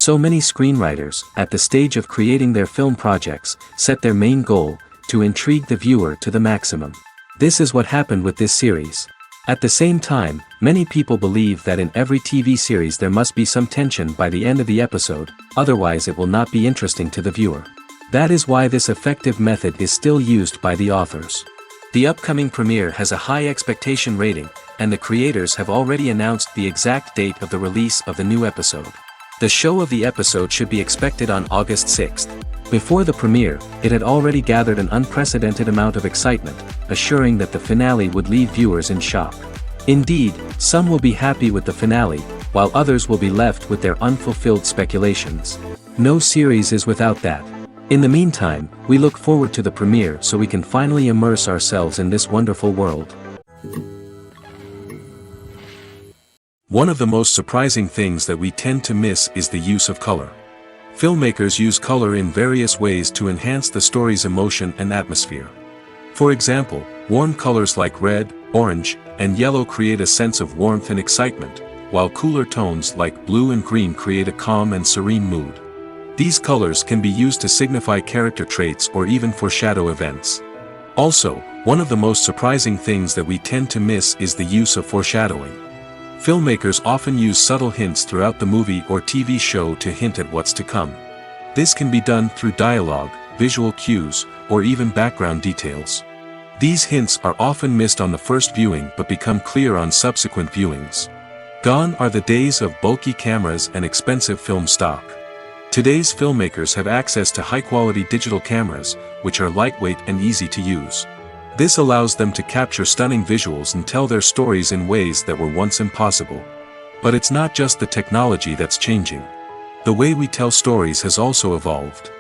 So many screenwriters, at the stage of creating their film projects, set their main goal, to intrigue the viewer to the maximum. This is what happened with this series. At the same time, many people believe that in every TV series there must be some tension by the end of the episode, otherwise it will not be interesting to the viewer. That is why this effective method is still used by the authors. The upcoming premiere has a high expectation rating, and the creators have already announced the exact date of the release of the new episode. The show of the episode should be expected on August 6th. Before the premiere, it had already gathered an unprecedented amount of excitement, assuring that the finale would leave viewers in shock. Indeed, some will be happy with the finale, while others will be left with their unfulfilled speculations. No series is without that. In the meantime, we look forward to the premiere so we can finally immerse ourselves in this wonderful world. One of the most surprising things that we tend to miss is the use of color. Filmmakers use color in various ways to enhance the story's emotion and atmosphere. For example, warm colors like red, orange, and yellow create a sense of warmth and excitement, while cooler tones like blue and green create a calm and serene mood. These colors can be used to signify character traits or even foreshadow events. Also, one of the most surprising things that we tend to miss is the use of foreshadowing. Filmmakers often use subtle hints throughout the movie or TV show to hint at what's to come. This can be done through dialogue, visual cues, or even background details. These hints are often missed on the first viewing but become clear on subsequent viewings. Gone are the days of bulky cameras and expensive film stock. Today's filmmakers have access to high-quality digital cameras, which are lightweight and easy to use. This allows them to capture stunning visuals and tell their stories in ways that were once impossible. But it's not just the technology that's changing. The way we tell stories has also evolved.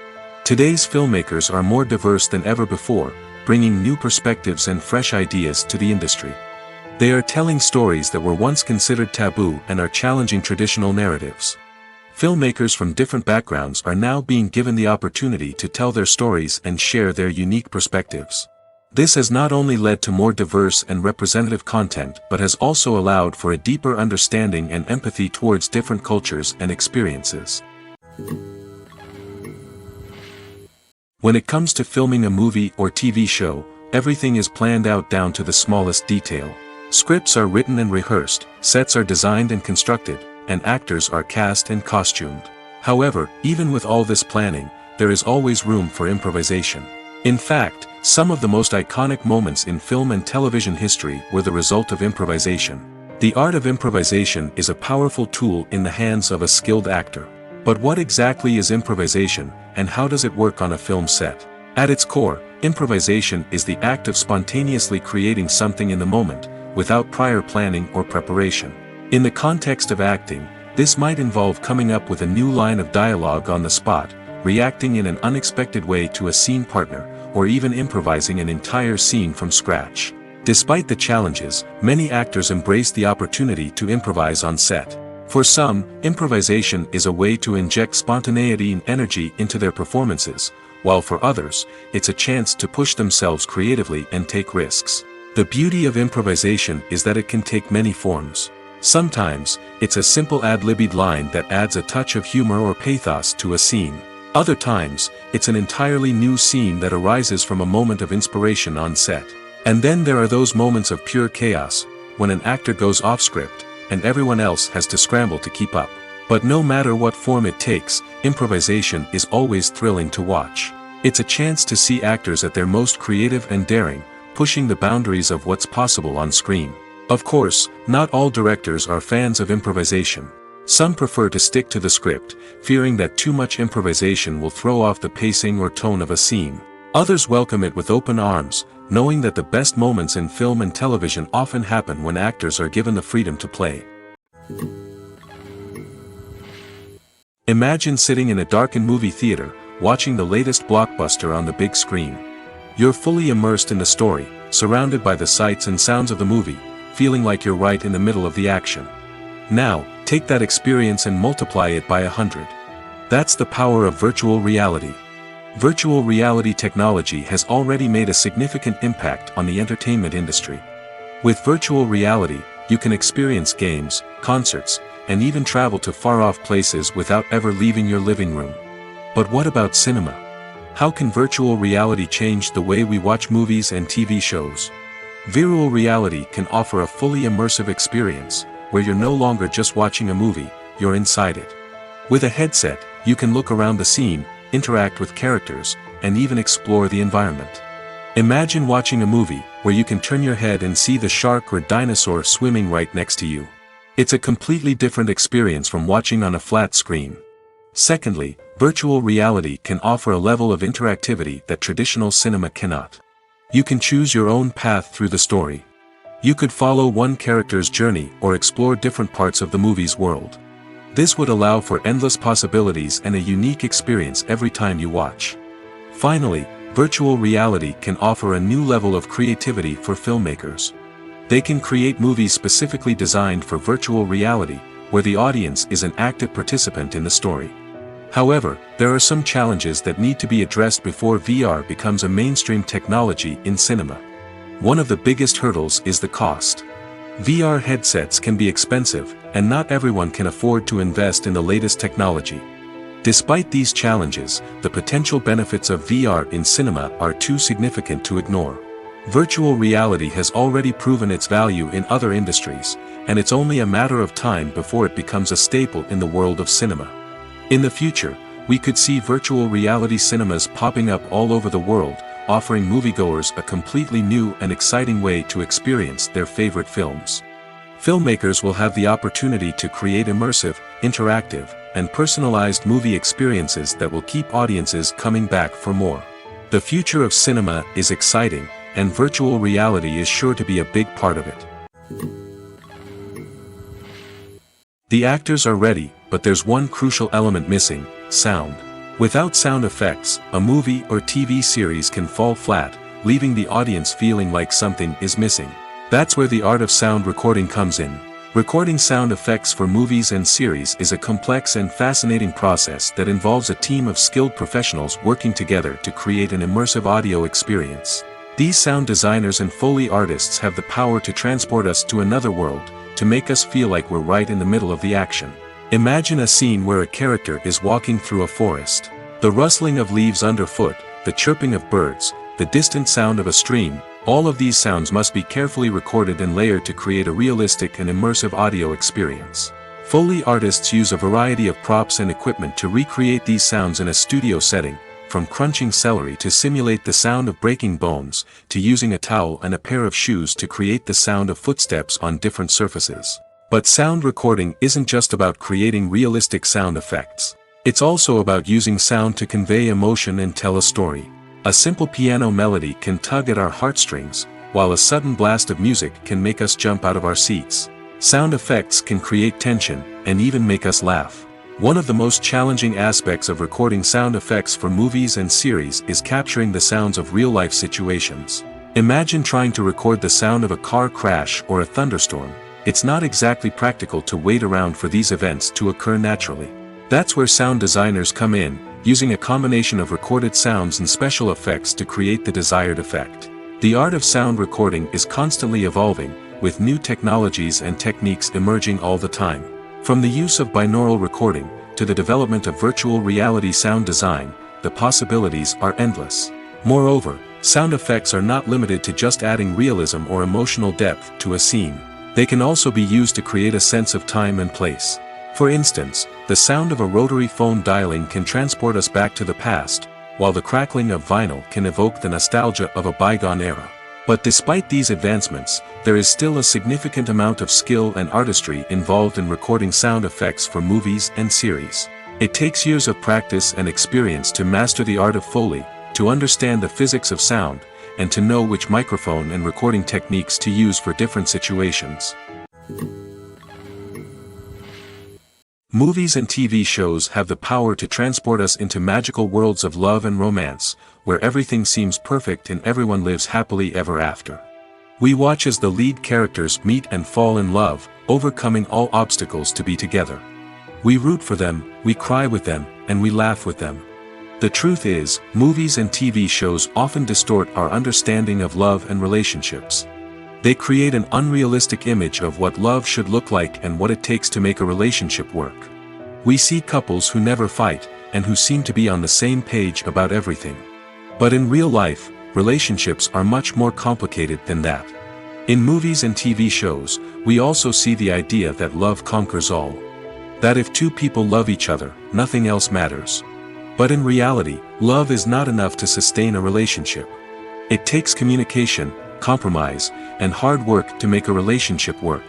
Today's filmmakers are more diverse than ever before, bringing new perspectives and fresh ideas to the industry. They are telling stories that were once considered taboo and are challenging traditional narratives. Filmmakers from different backgrounds are now being given the opportunity to tell their stories and share their unique perspectives. This has not only led to more diverse and representative content but has also allowed for a deeper understanding and empathy towards different cultures and experiences. When it comes to filming a movie or TV show, everything is planned out down to the smallest detail. Scripts are written and rehearsed, sets are designed and constructed, and actors are cast and costumed. However, even with all this planning, there is always room for improvisation. In fact, some of the most iconic moments in film and television history were the result of improvisation. The art of improvisation is a powerful tool in the hands of a skilled actor. But what exactly is improvisation, and how does it work on a film set? At its core, improvisation is the act of spontaneously creating something in the moment, without prior planning or preparation. In the context of acting, this might involve coming up with a new line of dialogue on the spot, reacting in an unexpected way to a scene partner, or even improvising an entire scene from scratch. Despite the challenges, many actors embrace the opportunity to improvise on set. For some, improvisation is a way to inject spontaneity and energy into their performances, while for others, it's a chance to push themselves creatively and take risks. The beauty of improvisation is that it can take many forms. Sometimes, it's a simple ad-libbed line that adds a touch of humor or pathos to a scene. Other times, it's an entirely new scene that arises from a moment of inspiration on set. And then there are those moments of pure chaos, when an actor goes off script, and everyone else has to scramble to keep up. But no matter what form it takes, improvisation is always thrilling to watch. It's a chance to see actors at their most creative and daring, pushing the boundaries of what's possible on screen. Of course, not all directors are fans of improvisation. Some prefer to stick to the script, fearing that too much improvisation will throw off the pacing or tone of a scene. Others welcome it with open arms, knowing that the best moments in film and television often happen when actors are given the freedom to play. Imagine sitting in a darkened movie theater, watching the latest blockbuster on the big screen. You're fully immersed in the story, surrounded by the sights and sounds of the movie, feeling like you're right in the middle of the action. Now, take that experience and multiply it by 100. That's the power of virtual reality. Virtual reality technology has already made a significant impact on the entertainment industry. With virtual reality, you can experience games, concerts, and even travel to far-off places without ever leaving your living room. But what about cinema? How can virtual reality change the way we watch movies and TV shows? Virtual reality can offer a fully immersive experience, where you're no longer just watching a movie, you're inside it. With a headset, you can look around the scene, interact with characters, and even explore the environment. Imagine watching a movie, where you can turn your head and see the shark or dinosaur swimming right next to you. It's a completely different experience from watching on a flat screen. Secondly, virtual reality can offer a level of interactivity that traditional cinema cannot. You can choose your own path through the story. You could follow one character's journey or explore different parts of the movie's world. This would allow for endless possibilities and a unique experience every time you watch. Finally, virtual reality can offer a new level of creativity for filmmakers. They can create movies specifically designed for virtual reality, where the audience is an active participant in the story. However, there are some challenges that need to be addressed before VR becomes a mainstream technology in cinema. One of the biggest hurdles is the cost. VR headsets can be expensive, and not everyone can afford to invest in the latest technology. Despite these challenges, the potential benefits of VR in cinema are too significant to ignore. Virtual reality has already proven its value in other industries, and it's only a matter of time before it becomes a staple in the world of cinema. In the future, we could see virtual reality cinemas popping up all over the world, offering moviegoers a completely new and exciting way to experience their favorite films. Filmmakers will have the opportunity to create immersive, interactive, and personalized movie experiences that will keep audiences coming back for more. The future of cinema is exciting, and virtual reality is sure to be a big part of it. The actors are ready, but there's one crucial element missing: sound. Without sound effects, a movie or TV series can fall flat, leaving the audience feeling like something is missing. That's where the art of sound recording comes in. Recording sound effects for movies and series is a complex and fascinating process that involves a team of skilled professionals working together to create an immersive audio experience. These sound designers and Foley artists have the power to transport us to another world, to make us feel like we're right in the middle of the action. Imagine a scene where a character is walking through a forest. The rustling of leaves underfoot, the chirping of birds, the distant sound of a stream, all of these sounds must be carefully recorded and layered to create a realistic and immersive audio experience. Foley artists use a variety of props and equipment to recreate these sounds in a studio setting, from crunching celery to simulate the sound of breaking bones, to using a towel and a pair of shoes to create the sound of footsteps on different surfaces. But sound recording isn't just about creating realistic sound effects. It's also about using sound to convey emotion and tell a story. A simple piano melody can tug at our heartstrings, while a sudden blast of music can make us jump out of our seats. Sound effects can create tension, and even make us laugh. One of the most challenging aspects of recording sound effects for movies and series is capturing the sounds of real-life situations. Imagine trying to record the sound of a car crash or a thunderstorm. It's not exactly practical to wait around for these events to occur naturally. That's where sound designers come in, using a combination of recorded sounds and special effects to create the desired effect. The art of sound recording is constantly evolving, with new technologies and techniques emerging all the time. From the use of binaural recording, to the development of virtual reality sound design, the possibilities are endless. Moreover, sound effects are not limited to just adding realism or emotional depth to a scene. They can also be used to create a sense of time and place. For instance, the sound of a rotary phone dialing can transport us back to the past, while the crackling of vinyl can evoke the nostalgia of a bygone era. But despite these advancements, there is still a significant amount of skill and artistry involved in recording sound effects for movies and series. It takes years of practice and experience to master the art of Foley, to understand the physics of sound, and to know which microphone and recording techniques to use for different situations. Movies and TV shows have the power to transport us into magical worlds of love and romance, where everything seems perfect and everyone lives happily ever after. We watch as the lead characters meet and fall in love, overcoming all obstacles to be together. We root for them, we cry with them, and we laugh with them. The truth is, movies and TV shows often distort our understanding of love and relationships. They create an unrealistic image of what love should look like and what it takes to make a relationship work. We see couples who never fight, and who seem to be on the same page about everything. But in real life, relationships are much more complicated than that. In movies and TV shows, we also see the idea that love conquers all. That if two people love each other, nothing else matters. But in reality, love is not enough to sustain a relationship. It takes communication, compromise, and hard work to make a relationship work.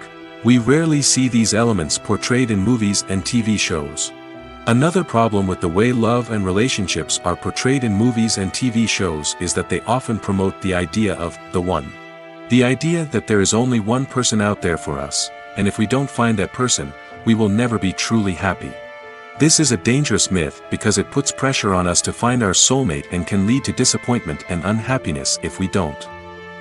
We rarely see these elements portrayed in movies and TV shows. Another problem with the way love and relationships are portrayed in movies and TV shows is that they often promote the idea of the one. The idea that there is only one person out there for us, and if we don't find that person, we will never be truly happy. This is a dangerous myth because it puts pressure on us to find our soulmate and can lead to disappointment and unhappiness if we don't.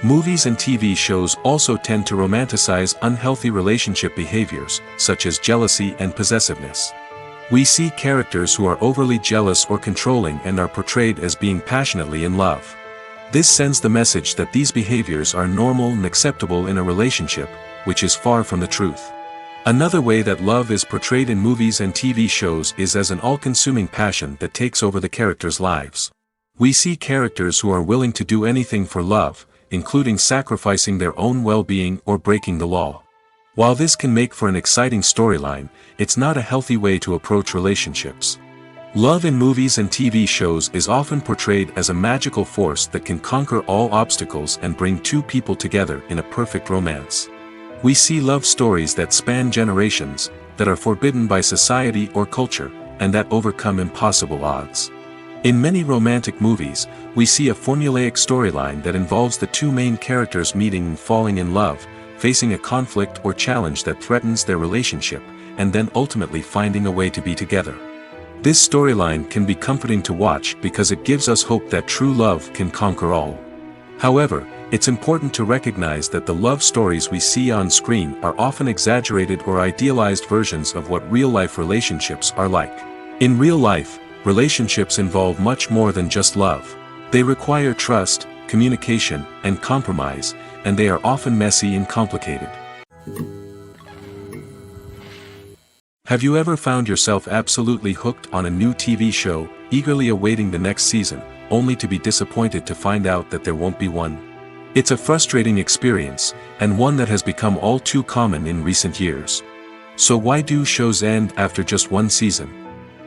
Movies and TV shows also tend to romanticize unhealthy relationship behaviors, such as jealousy and possessiveness. We see characters who are overly jealous or controlling and are portrayed as being passionately in love. This sends the message that these behaviors are normal and acceptable in a relationship, which is far from the truth. Another way that love is portrayed in movies and TV shows is as an all-consuming passion that takes over the characters' lives. We see characters who are willing to do anything for love, including sacrificing their own well-being or breaking the law. While this can make for an exciting storyline, it's not a healthy way to approach relationships. Love in movies and TV shows is often portrayed as a magical force that can conquer all obstacles and bring two people together in a perfect romance. We see love stories that span generations, that are forbidden by society or culture, and that overcome impossible odds. In many romantic movies, we see a formulaic storyline that involves the two main characters meeting and falling in love, facing a conflict or challenge that threatens their relationship, and then ultimately finding a way to be together. This storyline can be comforting to watch because it gives us hope that true love can conquer all. However, it's important to recognize that the love stories we see on screen are often exaggerated or idealized versions of what real-life relationships are like. In real life, relationships involve much more than just love. They require trust, communication, and compromise, and they are often messy and complicated. Have you ever found yourself absolutely hooked on a new TV show, eagerly awaiting the next season, only to be disappointed to find out that there won't be one? It's a frustrating experience, and one that has become all too common in recent years. So why do shows end after just one season?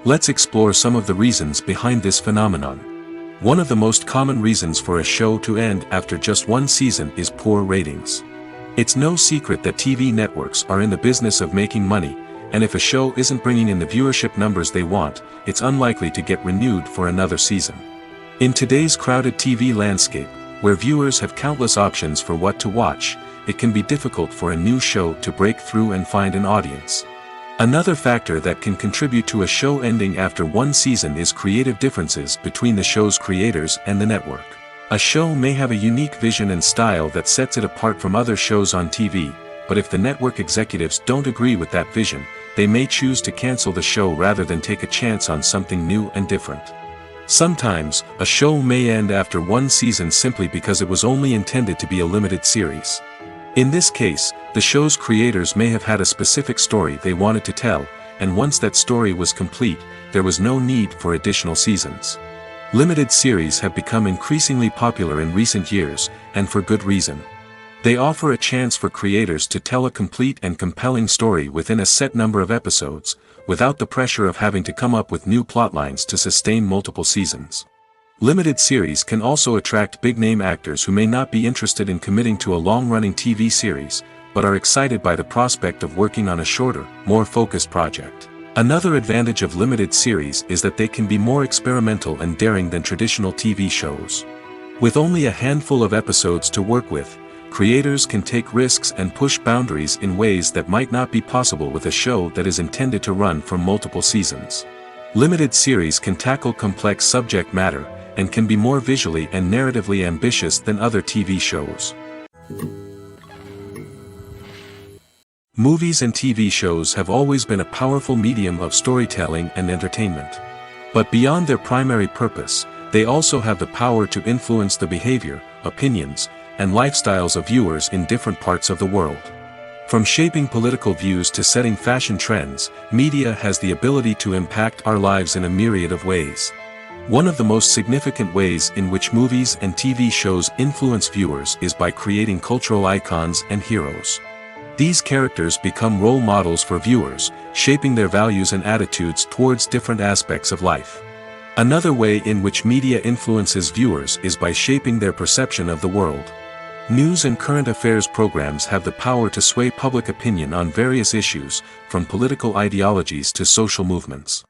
Let's explore some of the reasons behind this phenomenon. One of the most common reasons for a show to end after just one season is poor ratings. It's no secret that TV networks are in the business of making money, and if a show isn't bringing in the viewership numbers they want, it's unlikely to get renewed for another season. In today's crowded TV landscape, where viewers have countless options for what to watch, it can be difficult for a new show to break through and find an audience. Another factor that can contribute to a show ending after one season is creative differences between the show's creators and the network. A show may have a unique vision and style that sets it apart from other shows on TV, but if the network executives don't agree with that vision, they may choose to cancel the show rather than take a chance on something new and different. Sometimes, a show may end after one season simply because it was only intended to be a limited series. In this case, the show's creators may have had a specific story they wanted to tell, and once that story was complete, there was no need for additional seasons. Limited series have become increasingly popular in recent years, and for good reason. They offer a chance for creators to tell a complete and compelling story within a set number of episodes, without the pressure of having to come up with new plotlines to sustain multiple seasons. Limited series can also attract big-name actors who may not be interested in committing to a long-running TV series, but are excited by the prospect of working on a shorter, more focused project. Another advantage of limited series is that they can be more experimental and daring than traditional TV shows. With only a handful of episodes to work with, creators can take risks and push boundaries in ways that might not be possible with a show that is intended to run for multiple seasons. Limited series can tackle complex subject matter, and can be more visually and narratively ambitious than other TV shows. Movies and TV shows have always been a powerful medium of storytelling and entertainment. But beyond their primary purpose, they also have the power to influence the behavior, opinions, and lifestyles of viewers in different parts of the world. From shaping political views to setting fashion trends, media has the ability to impact our lives in a myriad of ways. One of the most significant ways in which movies and TV shows influence viewers is by creating cultural icons and heroes. These characters become role models for viewers, shaping their values and attitudes towards different aspects of life. Another way in which media influences viewers is by shaping their perception of the world. News and current affairs programs have the power to sway public opinion on various issues, from political ideologies to social movements.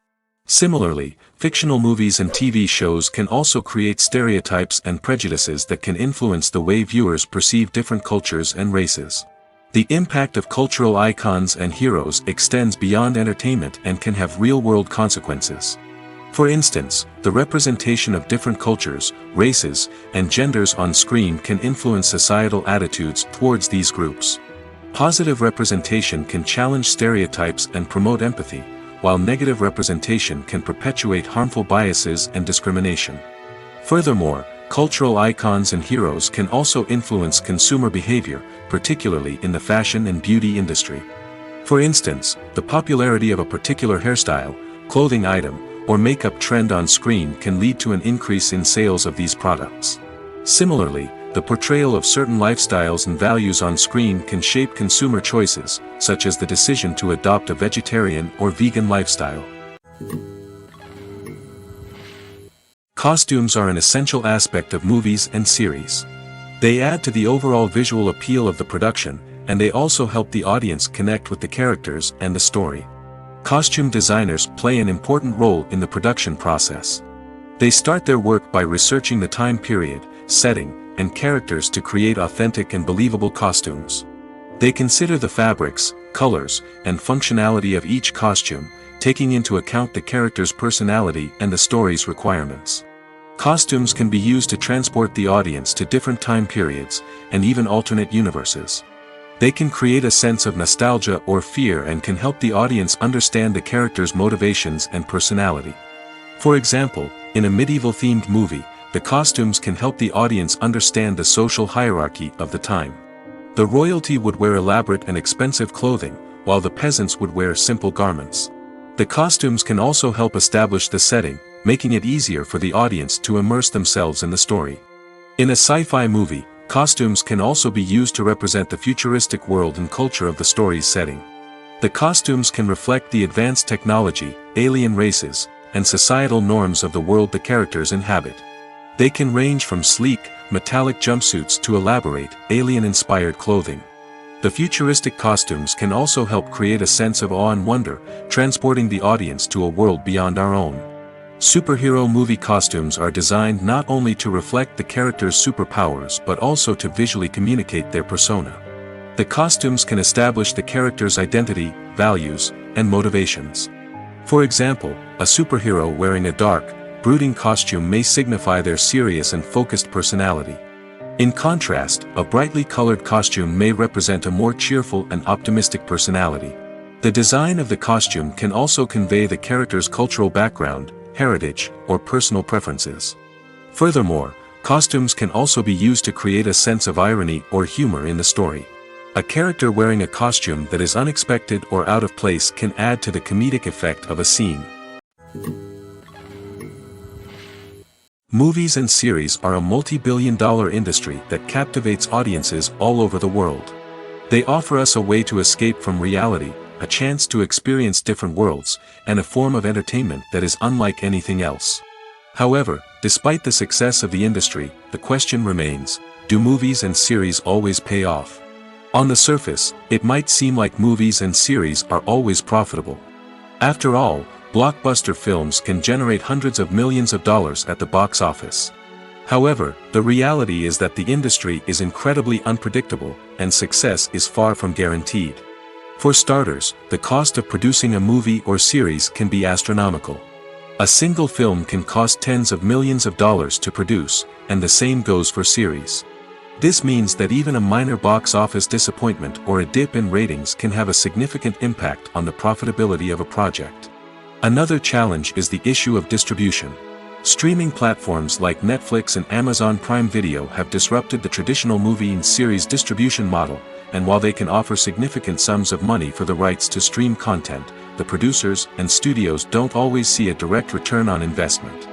Similarly, fictional movies and TV shows can also create stereotypes and prejudices that can influence the way viewers perceive different cultures and races. The impact of cultural icons and heroes extends beyond entertainment and can have real-world consequences. For instance, the representation of different cultures, races, and genders on screen can influence societal attitudes towards these groups. Positive representation can challenge stereotypes and promote empathy, while negative representation can perpetuate harmful biases and discrimination. Furthermore, cultural icons and heroes can also influence consumer behavior, particularly in the fashion and beauty industry. For instance, the popularity of a particular hairstyle, clothing item, or makeup trend on screen can lead to an increase in sales of these products. Similarly, the portrayal of certain lifestyles and values on screen can shape consumer choices, such as the decision to adopt a vegetarian or vegan lifestyle. Costumes are an essential aspect of movies and series. They add to the overall visual appeal of the production, and they also help the audience connect with the characters and the story. Costume designers play an important role in the production process. They start their work by researching the time period, setting, and characters to create authentic and believable costumes. They consider the fabrics, colors, and functionality of each costume, taking into account the character's personality and the story's requirements. Costumes can be used to transport the audience to different time periods, and even alternate universes. They can create a sense of nostalgia or fear and can help the audience understand the character's motivations and personality. For example, in a medieval-themed movie, the costumes can help the audience understand the social hierarchy of the time. The royalty would wear elaborate and expensive clothing, while the peasants would wear simple garments. The costumes can also help establish the setting, making it easier for the audience to immerse themselves in the story. In a sci-fi movie, costumes can also be used to represent the futuristic world and culture of the story's setting. The costumes can reflect the advanced technology, alien races, and societal norms of the world the characters inhabit. They can range from sleek, metallic jumpsuits to elaborate, alien-inspired clothing. The futuristic costumes can also help create a sense of awe and wonder, transporting the audience to a world beyond our own. Superhero movie costumes are designed not only to reflect the character's superpowers but also to visually communicate their persona. The costumes can establish the character's identity, values, and motivations. For example, a superhero wearing a dark, brooding costume may signify their serious and focused personality. In contrast, a brightly colored costume may represent a more cheerful and optimistic personality. The design of the costume can also convey the character's cultural background, heritage, or personal preferences. Furthermore, costumes can also be used to create a sense of irony or humor in the story. A character wearing a costume that is unexpected or out of place can add to the comedic effect of a scene. Movies and series are a multi-billion-dollar industry that captivates audiences all over the world. They offer us a way to escape from reality, a chance to experience different worlds, and a form of entertainment that is unlike anything else. However, despite the success of the industry, the question remains, do movies and series always pay off? On the surface, it might seem like movies and series are always profitable. After all, blockbuster films can generate hundreds of millions of dollars at the box office. However, the reality is that the industry is incredibly unpredictable, and success is far from guaranteed. For starters, the cost of producing a movie or series can be astronomical. A single film can cost tens of millions of dollars to produce, and the same goes for series. This means that even a minor box office disappointment or a dip in ratings can have a significant impact on the profitability of a project. Another challenge is the issue of distribution. Streaming platforms like Netflix and Amazon Prime Video have disrupted the traditional movie and series distribution model, and while they can offer significant sums of money for the rights to stream content, the producers and studios don't always see a direct return on investment.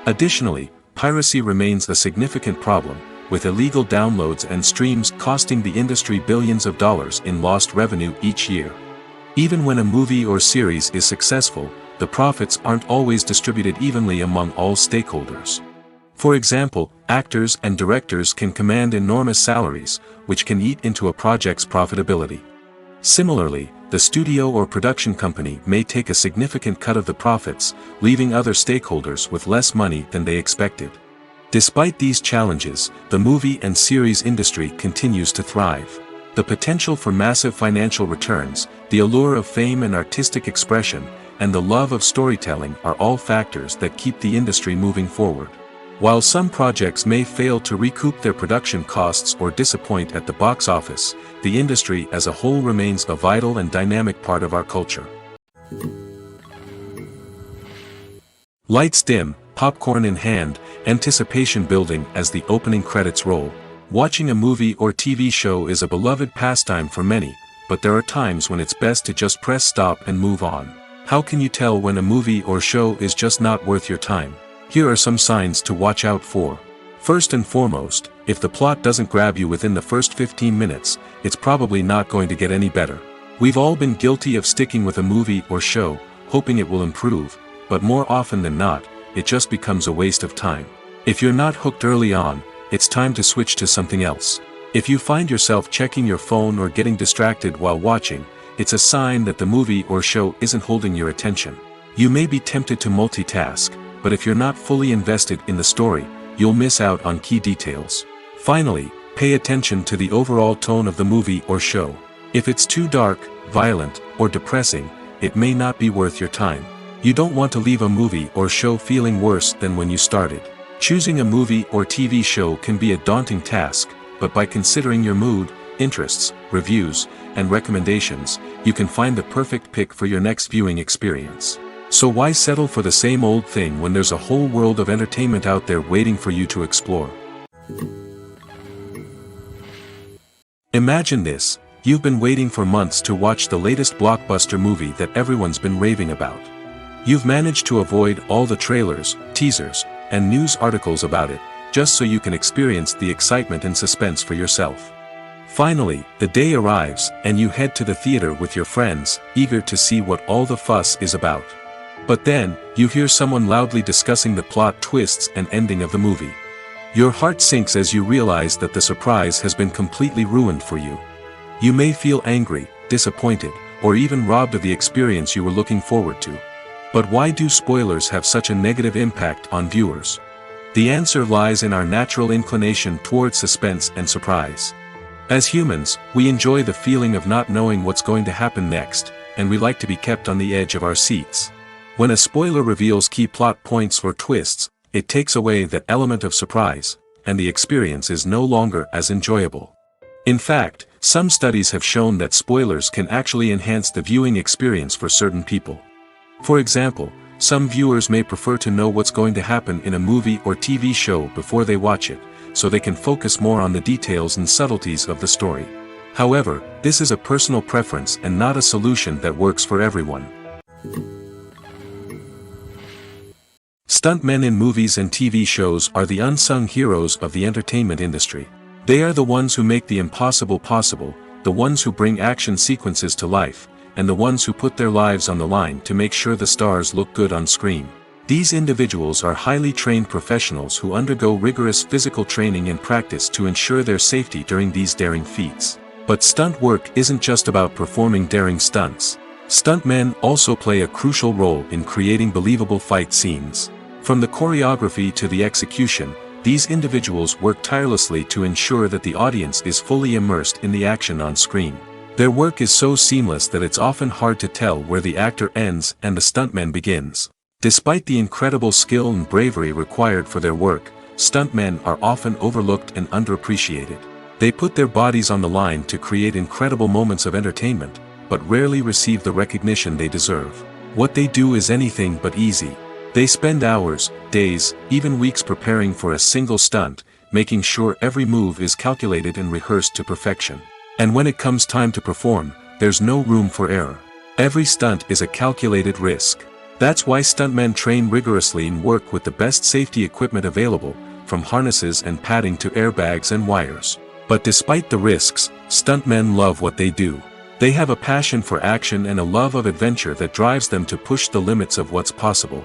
Additionally, piracy remains a significant problem, with illegal downloads and streams costing the industry billions of dollars in lost revenue each year. Even when a movie or series is successful, the profits aren't always distributed evenly among all stakeholders. For example, actors and directors can command enormous salaries, which can eat into a project's profitability. Similarly, the studio or production company may take a significant cut of the profits, leaving other stakeholders with less money than they expected. Despite these challenges, the movie and series industry continues to thrive. The potential for massive financial returns, the allure of fame and artistic expression, and the love of storytelling are all factors that keep the industry moving forward. While some projects may fail to recoup their production costs or disappoint at the box office, the industry as a whole remains a vital and dynamic part of our culture. Lights dim, popcorn in hand, anticipation building as the opening credits roll. Watching a movie or TV show is a beloved pastime for many, but there are times when it's best to just press stop and move on. How can you tell when a movie or show is just not worth your time? Here are some signs to watch out for. First and foremost, if the plot doesn't grab you within the first 15 minutes, it's probably not going to get any better. We've all been guilty of sticking with a movie or show, hoping it will improve, but more often than not, it just becomes a waste of time. If you're not hooked early on, it's time to switch to something else. If you find yourself checking your phone or getting distracted while watching, it's a sign that the movie or show isn't holding your attention. You may be tempted to multitask, but if you're not fully invested in the story, you'll miss out on key details. Finally, pay attention to the overall tone of the movie or show. If it's too dark, violent, or depressing, it may not be worth your time. You don't want to leave a movie or show feeling worse than when you started. Choosing a movie or TV show can be a daunting task, but by considering your mood, interests, reviews, and recommendations, you can find the perfect pick for your next viewing experience. So why settle for the same old thing when there's a whole world of entertainment out there waiting for you to explore? Imagine this: you've been waiting for months to watch the latest blockbuster movie that everyone's been raving about. You've managed to avoid all the trailers, teasers, and news articles about it, just so you can experience the excitement and suspense for yourself. Finally, the day arrives, and you head to the theater with your friends, eager to see what all the fuss is about. But then, you hear someone loudly discussing the plot twists and ending of the movie. Your heart sinks as you realize that the surprise has been completely ruined for you. You may feel angry, disappointed, or even robbed of the experience you were looking forward to. But why do spoilers have such a negative impact on viewers? The answer lies in our natural inclination towards suspense and surprise. As humans, we enjoy the feeling of not knowing what's going to happen next, and we like to be kept on the edge of our seats. When a spoiler reveals key plot points or twists, it takes away that element of surprise, and the experience is no longer as enjoyable. In fact, some studies have shown that spoilers can actually enhance the viewing experience for certain people. For example, some viewers may prefer to know what's going to happen in a movie or TV show before they watch it, so they can focus more on the details and subtleties of the story. However, this is a personal preference and not a solution that works for everyone. Stuntmen in movies and TV shows are the unsung heroes of the entertainment industry. They are the ones who make the impossible possible, the ones who bring action sequences to life, and the ones who put their lives on the line to make sure the stars look good on screen. These individuals are highly trained professionals who undergo rigorous physical training and practice to ensure their safety during these daring feats. But stunt work isn't just about performing daring stunts. Stuntmen also play a crucial role in creating believable fight scenes. From the choreography to the execution, these individuals work tirelessly to ensure that the audience is fully immersed in the action on screen. Their work is so seamless that it's often hard to tell where the actor ends and the stuntman begins. Despite the incredible skill and bravery required for their work, stuntmen are often overlooked and underappreciated. They put their bodies on the line to create incredible moments of entertainment, but rarely receive the recognition they deserve. What they do is anything but easy. They spend hours, days, even weeks preparing for a single stunt, making sure every move is calculated and rehearsed to perfection. And when it comes time to perform, there's no room for error. Every stunt is a calculated risk. That's why stuntmen train rigorously and work with the best safety equipment available, from harnesses and padding to airbags and wires. But despite the risks, stuntmen love what they do. They have a passion for action and a love of adventure that drives them to push the limits of what's possible.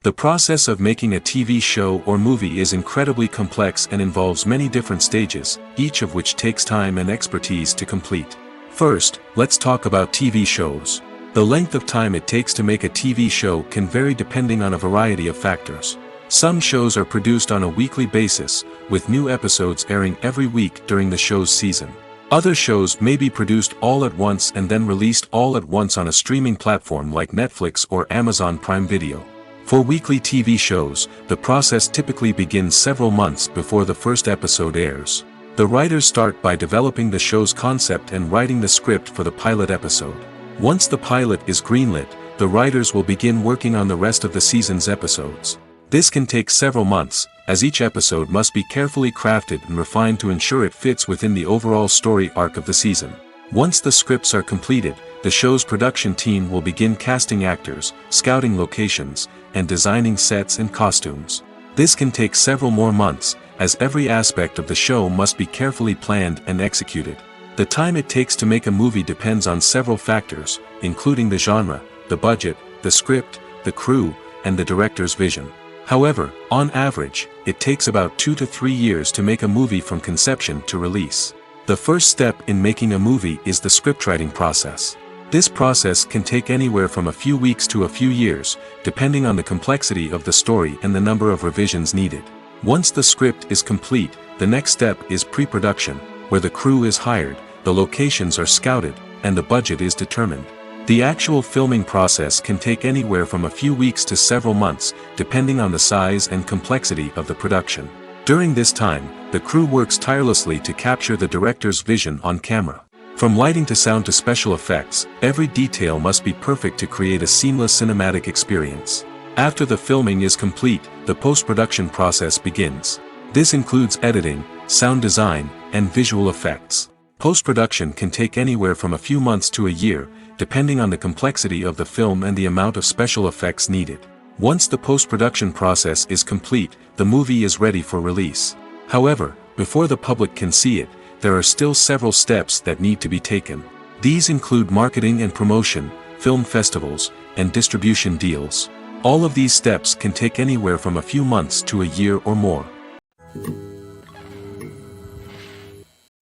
The process of making a TV show or movie is incredibly complex and involves many different stages, each of which takes time and expertise to complete. First, let's talk about TV shows. The length of time it takes to make a TV show can vary depending on a variety of factors. Some shows are produced on a weekly basis, with new episodes airing every week during the show's season. Other shows may be produced all at once and then released all at once on a streaming platform like Netflix or Amazon Prime Video. For weekly TV shows, the process typically begins several months before the first episode airs. The writers start by developing the show's concept and writing the script for the pilot episode. Once the pilot is greenlit, the writers will begin working on the rest of the season's episodes. This can take several months, as each episode must be carefully crafted and refined to ensure it fits within the overall story arc of the season. Once the scripts are completed, the show's production team will begin casting actors, scouting locations, and designing sets and costumes. This can take several more months, as every aspect of the show must be carefully planned and executed. The time it takes to make a movie depends on several factors, including the genre, the budget, the script, the crew, and the director's vision. However, on average, it takes about 2 to 3 years to make a movie from conception to release. The first step in making a movie is the scriptwriting process. This process can take anywhere from a few weeks to a few years, depending on the complexity of the story and the number of revisions needed. Once the script is complete, the next step is pre-production, where the crew is hired, the locations are scouted, and the budget is determined. The actual filming process can take anywhere from a few weeks to several months, depending on the size and complexity of the production. During this time, the crew works tirelessly to capture the director's vision on camera. From lighting to sound to special effects, every detail must be perfect to create a seamless cinematic experience. After the filming is complete, the post-production process begins. This includes editing, sound design, and visual effects. Post-production can take anywhere from a few months to a year, depending on the complexity of the film and the amount of special effects needed. Once the post-production process is complete, the movie is ready for release. However, before the public can see it, there are still several steps that need to be taken. These include marketing and promotion, film festivals, and distribution deals. All of these steps can take anywhere from a few months to a year or more.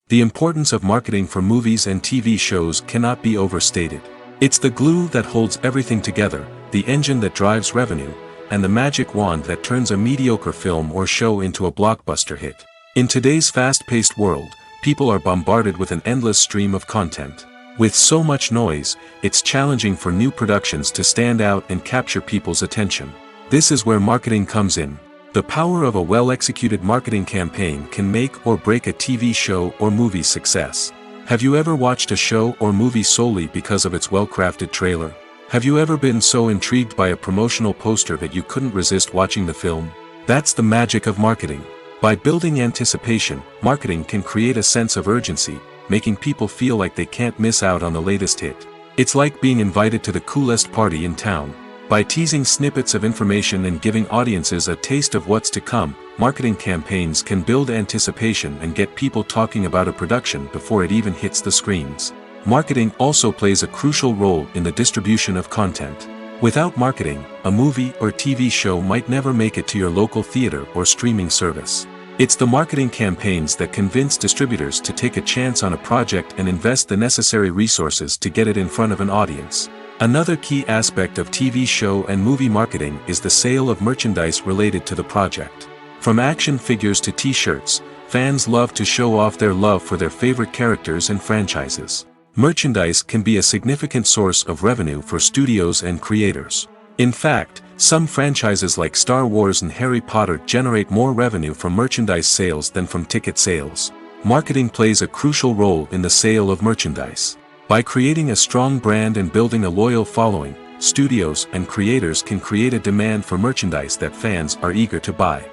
The importance of marketing for movies and TV shows cannot be overstated. It's the glue that holds everything together, the engine that drives revenue, and the magic wand that turns a mediocre film or show into a blockbuster hit. In today's fast-paced world, people are bombarded with an endless stream of content. With so much noise, it's challenging for new productions to stand out and capture people's attention. This is where marketing comes in. The power of a well-executed marketing campaign can make or break a TV show or movie's success. Have you ever watched a show or movie solely because of its well-crafted trailer? Have you ever been so intrigued by a promotional poster that you couldn't resist watching the film? That's the magic of marketing. By building anticipation, marketing can create a sense of urgency, making people feel like they can't miss out on the latest hit. It's like being invited to the coolest party in town. By teasing snippets of information and giving audiences a taste of what's to come, marketing campaigns can build anticipation and get people talking about a production before it even hits the screens. Marketing also plays a crucial role in the distribution of content. Without marketing, a movie or TV show might never make it to your local theater or streaming service. It's the marketing campaigns that convince distributors to take a chance on a project and invest the necessary resources to get it in front of an audience. Another key aspect of TV show and movie marketing is the sale of merchandise related to the project. From action figures to t-shirts, fans love to show off their love for their favorite characters and franchises. Merchandise can be a significant source of revenue for studios and creators. In fact, some franchises like Star Wars and Harry Potter generate more revenue from merchandise sales than from ticket sales. Marketing plays a crucial role in the sale of merchandise. By creating a strong brand and building a loyal following, studios and creators can create a demand for merchandise that fans are eager to buy.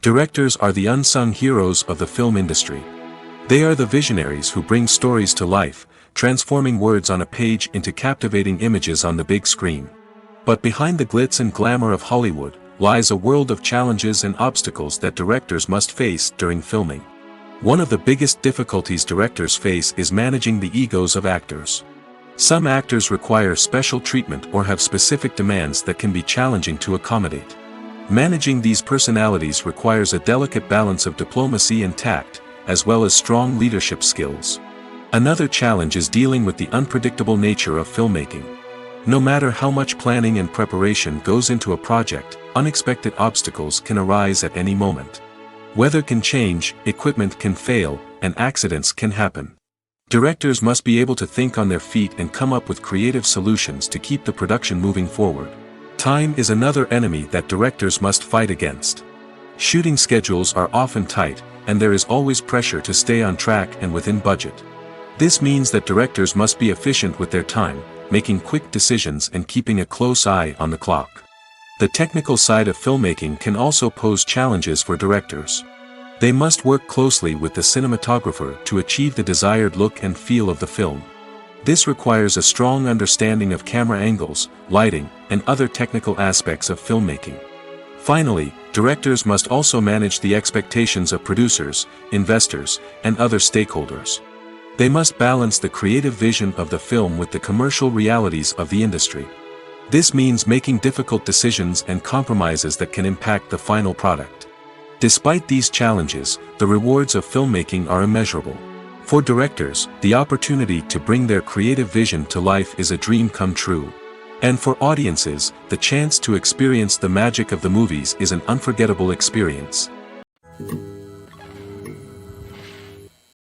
Directors are the unsung heroes of the film industry. They are the visionaries who bring stories to life, transforming words on a page into captivating images on the big screen. But behind the glitz and glamour of Hollywood, lies a world of challenges and obstacles that directors must face during filming. One of the biggest difficulties directors face is managing the egos of actors. Some actors require special treatment or have specific demands that can be challenging to accommodate. Managing these personalities requires a delicate balance of diplomacy and tact, as well as strong leadership skills. Another challenge is dealing with the unpredictable nature of filmmaking. No matter how much planning and preparation goes into a project, unexpected obstacles can arise at any moment. Weather can change, equipment can fail, and accidents can happen. Directors must be able to think on their feet and come up with creative solutions to keep the production moving forward. Time is another enemy that directors must fight against. Shooting schedules are often tight, and there is always pressure to stay on track and within budget. This means that directors must be efficient with their time, making quick decisions and keeping a close eye on the clock. The technical side of filmmaking can also pose challenges for directors. They must work closely with the cinematographer to achieve the desired look and feel of the film. This requires a strong understanding of camera angles, lighting, and other technical aspects of filmmaking. Finally, directors must also manage the expectations of producers, investors, and other stakeholders. They must balance the creative vision of the film with the commercial realities of the industry. This means making difficult decisions and compromises that can impact the final product. Despite these challenges, the rewards of filmmaking are immeasurable. For directors, the opportunity to bring their creative vision to life is a dream come true. And for audiences, the chance to experience the magic of the movies is an unforgettable experience.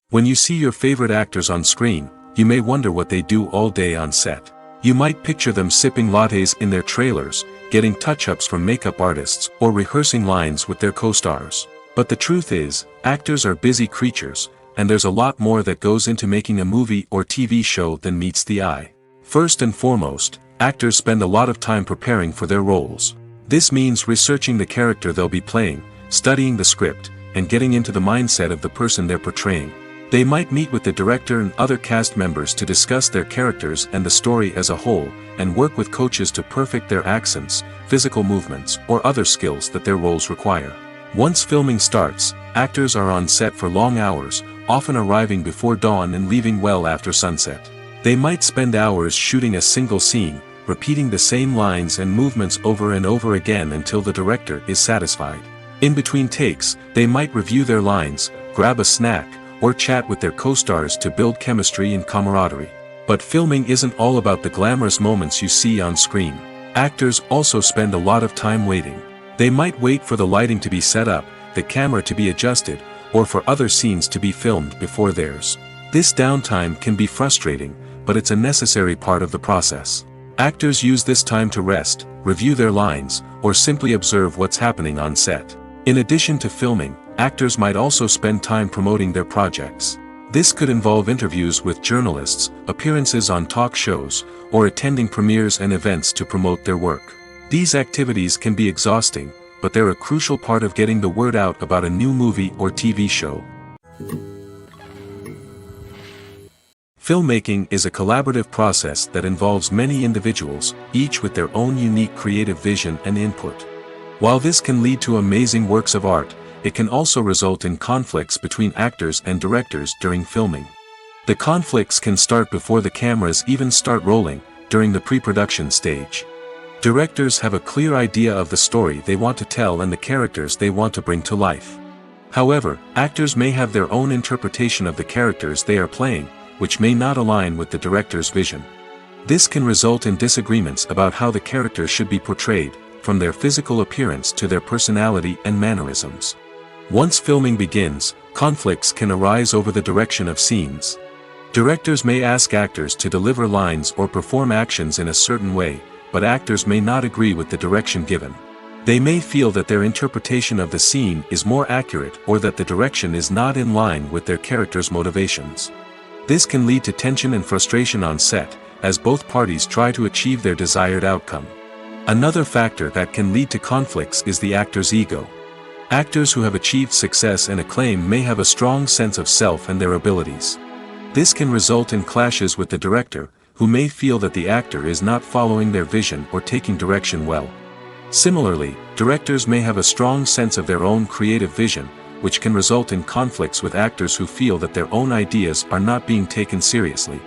When you see your favorite actors on screen, you may wonder what they do all day on set. You might picture them sipping lattes in their trailers, getting touch-ups from makeup artists, or rehearsing lines with their co-stars. But the truth is, actors are busy creatures, and there's a lot more that goes into making a movie or TV show than meets the eye. First and foremost, actors spend a lot of time preparing for their roles. This means researching the character they'll be playing, studying the script, and getting into the mindset of the person they're portraying. They might meet with the director and other cast members to discuss their characters and the story as a whole, and work with coaches to perfect their accents, physical movements, or other skills that their roles require. Once filming starts, actors are on set for long hours, often arriving before dawn and leaving well after sunset. They might spend hours shooting a single scene, repeating the same lines and movements over and over again until the director is satisfied. In between takes, they might review their lines, grab a snack, or chat with their co-stars to build chemistry and camaraderie. But filming isn't all about the glamorous moments you see on screen. Actors also spend a lot of time waiting. They might wait for the lighting to be set up, the camera to be adjusted, or for other scenes to be filmed before theirs. This downtime can be frustrating, but it's a necessary part of the process. Actors use this time to rest, review their lines, or simply observe what's happening on set. In addition to filming, actors might also spend time promoting their projects. This could involve interviews with journalists, appearances on talk shows, or attending premieres and events to promote their work. These activities can be exhausting, but they're a crucial part of getting the word out about a new movie or TV show. Filmmaking is a collaborative process that involves many individuals, each with their own unique creative vision and input. While this can lead to amazing works of art, it can also result in conflicts between actors and directors during filming. The conflicts can start before the cameras even start rolling, during the pre-production stage. Directors have a clear idea of the story they want to tell and the characters they want to bring to life. However, actors may have their own interpretation of the characters they are playing, which may not align with the director's vision. This can result in disagreements about how the characters should be portrayed, from their physical appearance to their personality and mannerisms. Once filming begins, conflicts can arise over the direction of scenes. Directors may ask actors to deliver lines or perform actions in a certain way, but actors may not agree with the direction given. They may feel that their interpretation of the scene is more accurate or that the direction is not in line with their character's motivations. This can lead to tension and frustration on set, as both parties try to achieve their desired outcome. Another factor that can lead to conflicts is the actor's ego. Actors who have achieved success and acclaim may have a strong sense of self and their abilities. This can result in clashes with the director, who may feel that the actor is not following their vision or taking direction well. Similarly, directors may have a strong sense of their own creative vision, which can result in conflicts with actors who feel that their own ideas are not being taken seriously.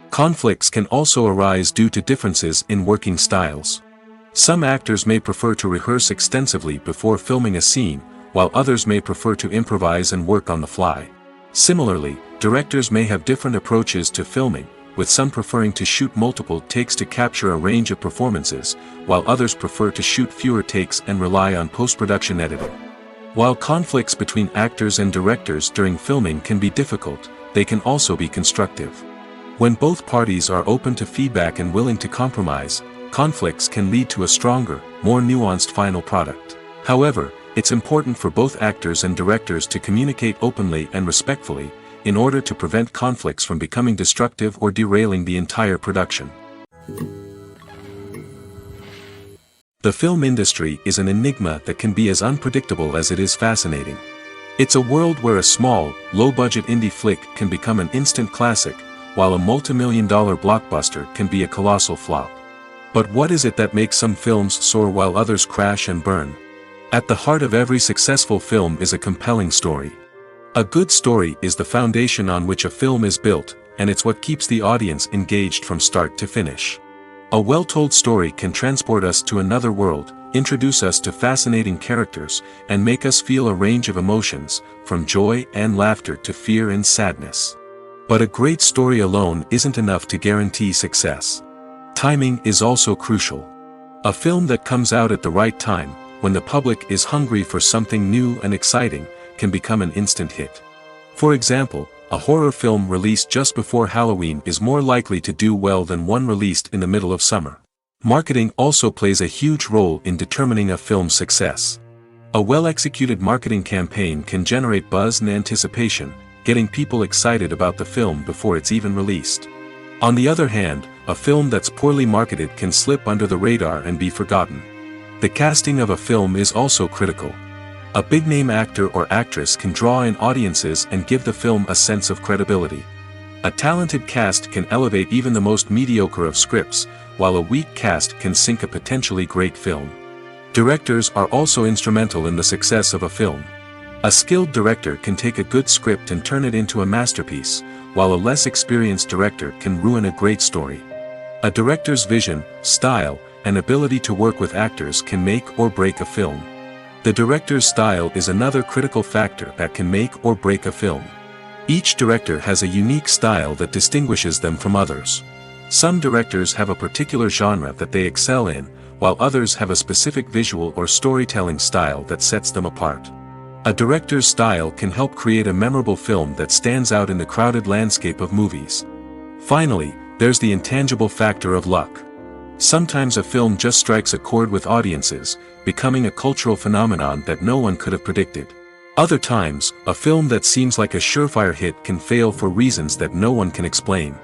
Conflicts can also arise due to differences in working styles. Some actors may prefer to rehearse extensively before filming a scene, while others may prefer to improvise and work on the fly. Similarly, directors may have different approaches to filming, with some preferring to shoot multiple takes to capture a range of performances, while others prefer to shoot fewer takes and rely on post-production editing. While conflicts between actors and directors during filming can be difficult, they can also be constructive. When both parties are open to feedback and willing to compromise, conflicts can lead to a stronger, more nuanced final product. However, it's important for both actors and directors to communicate openly and respectfully, in order to prevent conflicts from becoming destructive or derailing the entire production. The film industry is an enigma that can be as unpredictable as it is fascinating. It's a world where a small, low-budget indie flick can become an instant classic, while a multi-million-dollar blockbuster can be a colossal flop. But what is it that makes some films soar while others crash and burn? At the heart of every successful film is a compelling story. A good story is the foundation on which a film is built, and it's what keeps the audience engaged from start to finish. A well-told story can transport us to another world, introduce us to fascinating characters, and make us feel a range of emotions, from joy and laughter to fear and sadness. But a great story alone isn't enough to guarantee success. Timing is also crucial. A film that comes out at the right time, when the public is hungry for something new and exciting, can become an instant hit. For example, a horror film released just before Halloween is more likely to do well than one released in the middle of summer. Marketing also plays a huge role in determining a film's success. A well-executed marketing campaign can generate buzz and anticipation, getting people excited about the film before it's even released. On the other hand, a film that's poorly marketed can slip under the radar and be forgotten. The casting of a film is also critical. A big-name actor or actress can draw in audiences and give the film a sense of credibility. A talented cast can elevate even the most mediocre of scripts, while a weak cast can sink a potentially great film. Directors are also instrumental in the success of a film. A skilled director can take a good script and turn it into a masterpiece, while a less experienced director can ruin a great story. A director's vision, style, and ability to work with actors can make or break a film. The director's style is another critical factor that can make or break a film. Each director has a unique style that distinguishes them from others. Some directors have a particular genre that they excel in, while others have a specific visual or storytelling style that sets them apart. A director's style can help create a memorable film that stands out in the crowded landscape of movies. Finally, there's the intangible factor of luck. Sometimes a film just strikes a chord with audiences, becoming a cultural phenomenon that no one could have predicted. Other times, a film that seems like a surefire hit can fail for reasons that no one can explain.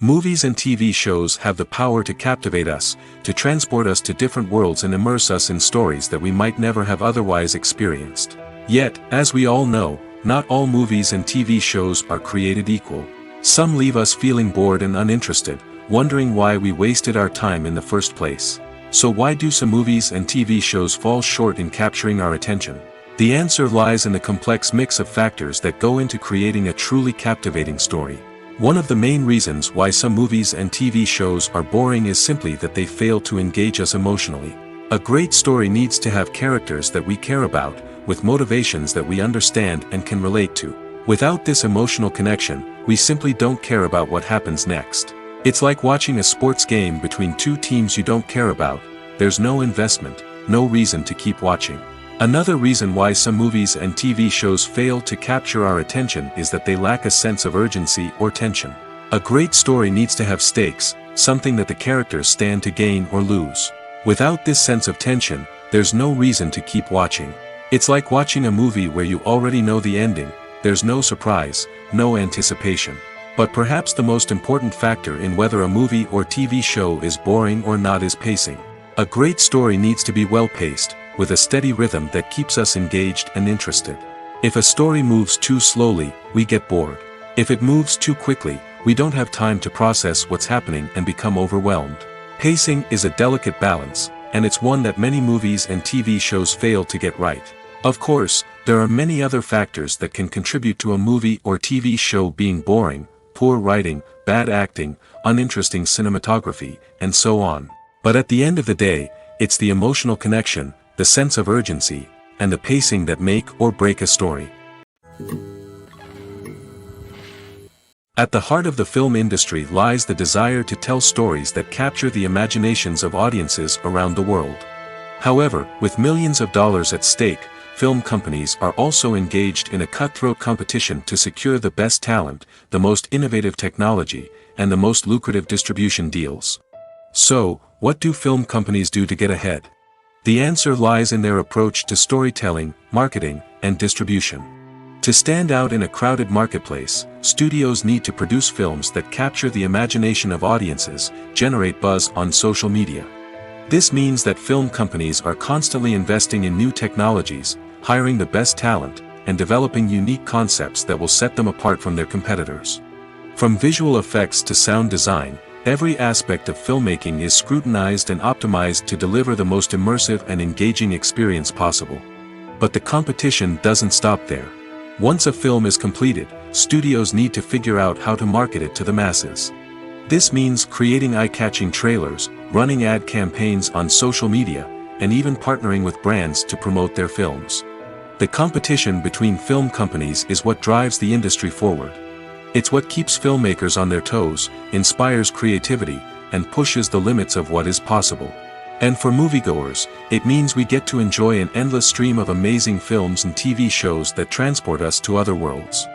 Movies and TV shows have the power to captivate us, to transport us to different worlds and immerse us in stories that we might never have otherwise experienced. Yet, as we all know, not all movies and TV shows are created equal. Some leave us feeling bored and uninterested, wondering why we wasted our time in the first place. So why do some movies and TV shows fall short in capturing our attention? The answer lies in the complex mix of factors that go into creating a truly captivating story. One of the main reasons why some movies and TV shows are boring is simply that they fail to engage us emotionally. A great story needs to have characters that we care about, with motivations that we understand and can relate to. Without this emotional connection, we simply don't care about what happens next. It's like watching a sports game between two teams you don't care about. There's no investment, no reason to keep watching. Another reason why some movies and TV shows fail to capture our attention is that they lack a sense of urgency or tension. A great story needs to have stakes, something that the characters stand to gain or lose. Without this sense of tension, there's no reason to keep watching. It's like watching a movie where you already know the ending, there's no surprise, no anticipation. But perhaps the most important factor in whether a movie or TV show is boring or not is pacing. A great story needs to be well-paced, with a steady rhythm that keeps us engaged and interested. If a story moves too slowly, we get bored. If it moves too quickly, we don't have time to process what's happening and become overwhelmed. Pacing is a delicate balance, and it's one that many movies and TV shows fail to get right. Of course, there are many other factors that can contribute to a movie or TV show being boring: poor writing, bad acting, uninteresting cinematography, and so on. But at the end of the day, it's the emotional connection, the sense of urgency, and the pacing that make or break a story. At the heart of the film industry lies the desire to tell stories that capture the imaginations of audiences around the world. However, with millions of dollars at stake, film companies are also engaged in a cutthroat competition to secure the best talent, the most innovative technology, and the most lucrative distribution deals. So, what do film companies do to get ahead? The answer lies in their approach to storytelling, marketing, and distribution. To stand out in a crowded marketplace, studios need to produce films that capture the imagination of audiences, generate buzz on social media. This means that film companies are constantly investing in new technologies, hiring the best talent, and developing unique concepts that will set them apart from their competitors. From visual effects to sound design, every aspect of filmmaking is scrutinized and optimized to deliver the most immersive and engaging experience possible. But the competition doesn't stop there. Once a film is completed, studios need to figure out how to market it to the masses. This means creating eye-catching trailers, running ad campaigns on social media, and even partnering with brands to promote their films. The competition between film companies is what drives the industry forward. It's what keeps filmmakers on their toes, inspires creativity, and pushes the limits of what is possible. And for moviegoers, it means we get to enjoy an endless stream of amazing films and TV shows that transport us to other worlds.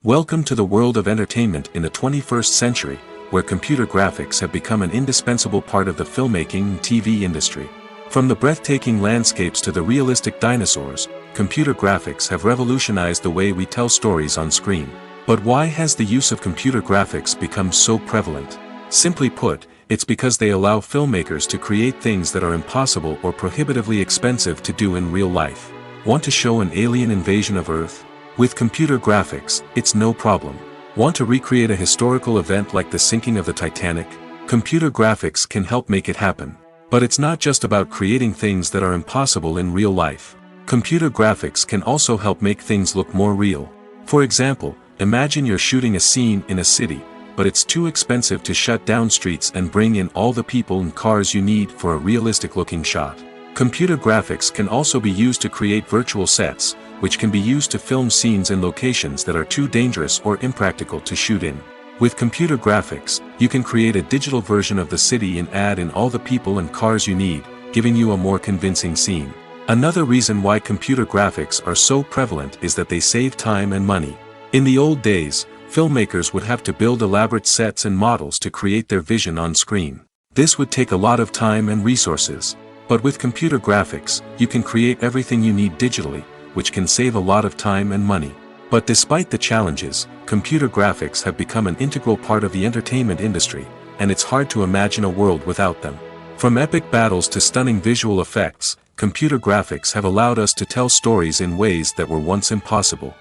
Welcome to the world of entertainment in the 21st century, where computer graphics have become an indispensable part of the filmmaking and TV industry. From the breathtaking landscapes to the realistic dinosaurs, computer graphics have revolutionized the way we tell stories on screen. But why has the use of computer graphics become so prevalent? Simply put, it's because they allow filmmakers to create things that are impossible or prohibitively expensive to do in real life. Want to show an alien invasion of Earth? With computer graphics, it's no problem. Want to recreate a historical event like the sinking of the Titanic? Computer graphics can help make it happen. But it's not just about creating things that are impossible in real life. Computer graphics can also help make things look more real. For example, imagine you're shooting a scene in a city, but it's too expensive to shut down streets and bring in all the people and cars you need for a realistic-looking shot. Computer graphics can also be used to create virtual sets, which can be used to film scenes in locations that are too dangerous or impractical to shoot in. With computer graphics, you can create a digital version of the city and add in all the people and cars you need, giving you a more convincing scene. Another reason why computer graphics are so prevalent is that they save time and money. In the old days, filmmakers would have to build elaborate sets and models to create their vision on screen. This would take a lot of time and resources. But with computer graphics, you can create everything you need digitally, which can save a lot of time and money. But despite the challenges, computer graphics have become an integral part of the entertainment industry, and it's hard to imagine a world without them. From epic battles to stunning visual effects, computer graphics have allowed us to tell stories in ways that were once impossible.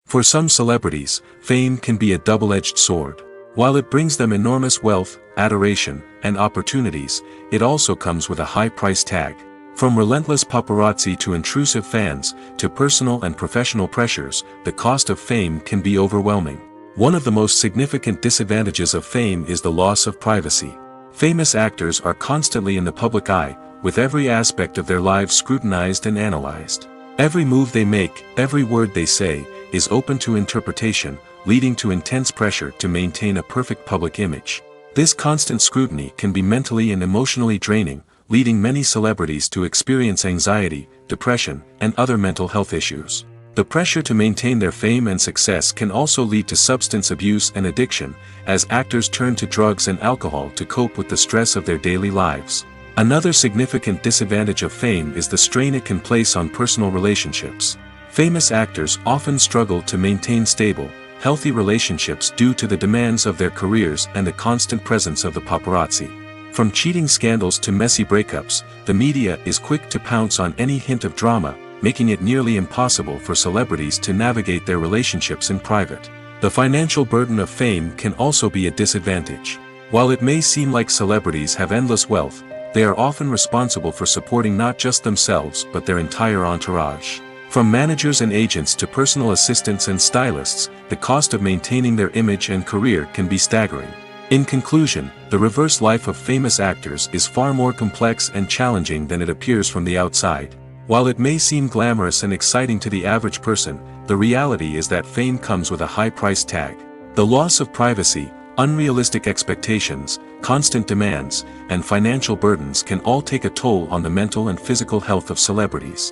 For some celebrities, fame can be a double-edged sword. While it brings them enormous wealth, adoration, and opportunities, it also comes with a high price tag. From relentless paparazzi to intrusive fans, to personal and professional pressures, the cost of fame can be overwhelming. One of the most significant disadvantages of fame is the loss of privacy. Famous actors are constantly in the public eye, with every aspect of their lives scrutinized and analyzed. Every move they make, every word they say, is open to interpretation, leading to intense pressure to maintain a perfect public image. This constant scrutiny can be mentally and emotionally draining, leading many celebrities to experience anxiety, depression, and other mental health issues. The pressure to maintain their fame and success can also lead to substance abuse and addiction, as actors turn to drugs and alcohol to cope with the stress of their daily lives. Another significant disadvantage of fame is the strain it can place on personal relationships. Famous actors often struggle to maintain stable, healthy relationships due to the demands of their careers and the constant presence of the paparazzi. From cheating scandals to messy breakups, the media is quick to pounce on any hint of drama, making it nearly impossible for celebrities to navigate their relationships in private. The financial burden of fame can also be a disadvantage. While it may seem like celebrities have endless wealth, they are often responsible for supporting not just themselves but their entire entourage. From managers and agents to personal assistants and stylists, the cost of maintaining their image and career can be staggering. In conclusion, the reverse life of famous actors is far more complex and challenging than it appears from the outside. While it may seem glamorous and exciting to the average person, the reality is that fame comes with a high price tag. The loss of privacy, unrealistic expectations, constant demands, and financial burdens can all take a toll on the mental and physical health of celebrities.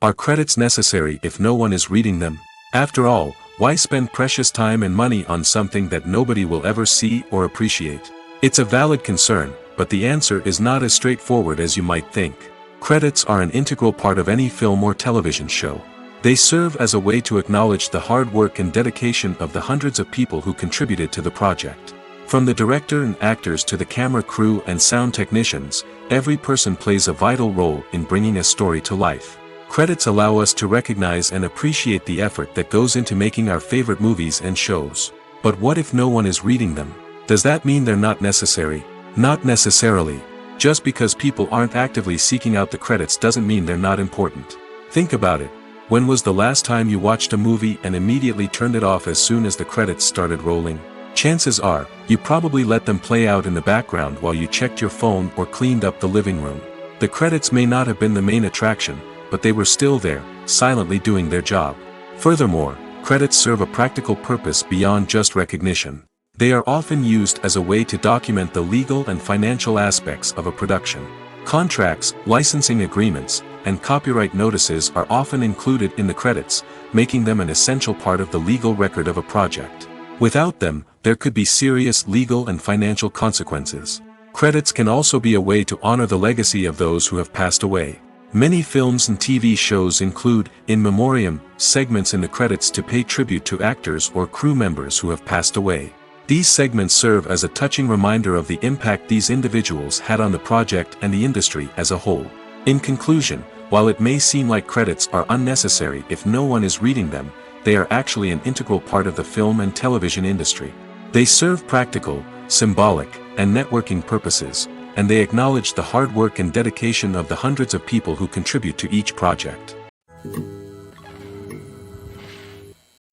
Are credits necessary if no one is reading them? After all, why spend precious time and money on something that nobody will ever see or appreciate? It's a valid concern, but the answer is not as straightforward as you might think. Credits are an integral part of any film or television show. They serve as a way to acknowledge the hard work and dedication of the hundreds of people who contributed to the project. From the director and actors to the camera crew and sound technicians, every person plays a vital role in bringing a story to life. Credits allow us to recognize and appreciate the effort that goes into making our favorite movies and shows. But what if no one is reading them? Does that mean they're not necessary? Not necessarily. Just because people aren't actively seeking out the credits doesn't mean they're not important. Think about it. When was the last time you watched a movie and immediately turned it off as soon as the credits started rolling? Chances are, you probably let them play out in the background while you checked your phone or cleaned up the living room. The credits may not have been the main attraction, but they were still there, silently doing their job. Furthermore, credits serve a practical purpose beyond just recognition. They are often used as a way to document the legal and financial aspects of a production. Contracts, licensing agreements, and copyright notices are often included in the credits, making them an essential part of the legal record of a project. Without them, there could be serious legal and financial consequences. Credits can also be a way to honor the legacy of those who have passed away. Many films and TV shows include, in memoriam, segments in the credits to pay tribute to actors or crew members who have passed away. These segments serve as a touching reminder of the impact these individuals had on the project and the industry as a whole. In conclusion, while it may seem like credits are unnecessary if no one is reading them, they are actually an integral part of the film and television industry. They serve practical, symbolic, and networking purposes, and they acknowledge the hard work and dedication of the hundreds of people who contribute to each project.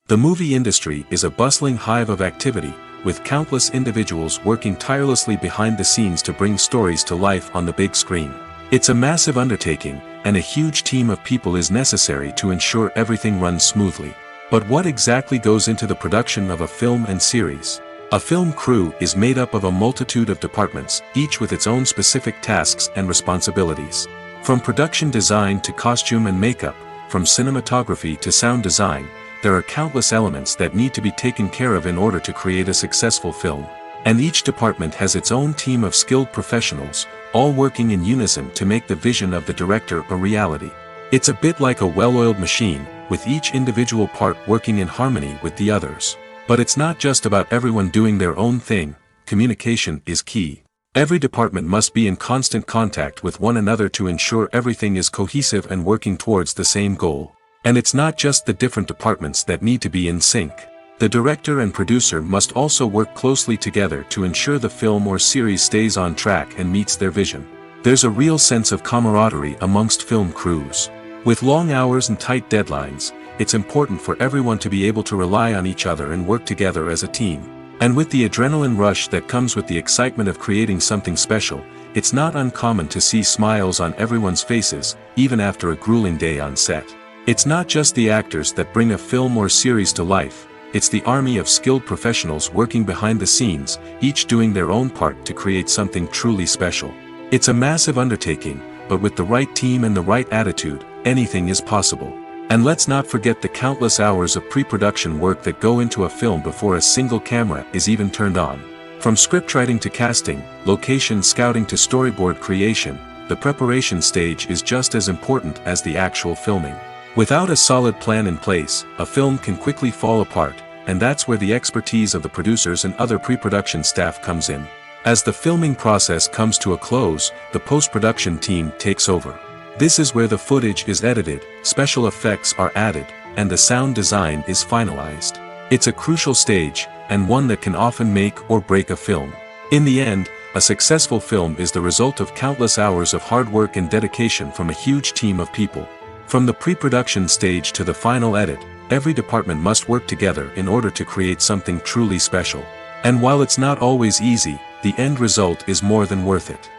The movie industry is a bustling hive of activity, with countless individuals working tirelessly behind the scenes to bring stories to life on the big screen. It's a massive undertaking, and a huge team of people is necessary to ensure everything runs smoothly. But what exactly goes into the production of a film and series? A film crew is made up of a multitude of departments, each with its own specific tasks and responsibilities. From production design to costume and makeup, from cinematography to sound design, there are countless elements that need to be taken care of in order to create a successful film. And each department has its own team of skilled professionals, all working in unison to make the vision of the director a reality. It's a bit like a well-oiled machine, with each individual part working in harmony with the others. But it's not just about everyone doing their own thing. Communication is key. Every department must be in constant contact with one another to ensure everything is cohesive and working towards the same goal. And it's not just the different departments that need to be in sync. The director and producer must also work closely together to ensure the film or series stays on track and meets their vision. There's a real sense of camaraderie amongst film crews. With long hours and tight deadlines, it's important for everyone to be able to rely on each other and work together as a team. And with the adrenaline rush that comes with the excitement of creating something special, it's not uncommon to see smiles on everyone's faces, even after a grueling day on set. It's not just the actors that bring a film or series to life. it's the army of skilled professionals working behind the scenes, each doing their own part to create something truly special. It's a massive undertaking, but with the right team and the right attitude, anything is possible. And let's not forget the countless hours of pre-production work that go into a film before a single camera is even turned on. From scriptwriting to casting, location scouting to storyboard creation, the preparation stage is just as important as the actual filming. Without a solid plan in place, a film can quickly fall apart, and that's where the expertise of the producers and other pre-production staff comes in. As the filming process comes to a close, the post-production team takes over. This is where the footage is edited, special effects are added, and the sound design is finalized. It's a crucial stage, and one that can often make or break a film. In the end, a successful film is the result of countless hours of hard work and dedication from a huge team of people. From the pre-production stage to the final edit, every department must work together in order to create something truly special. And while it's not always easy, the end result is more than worth it.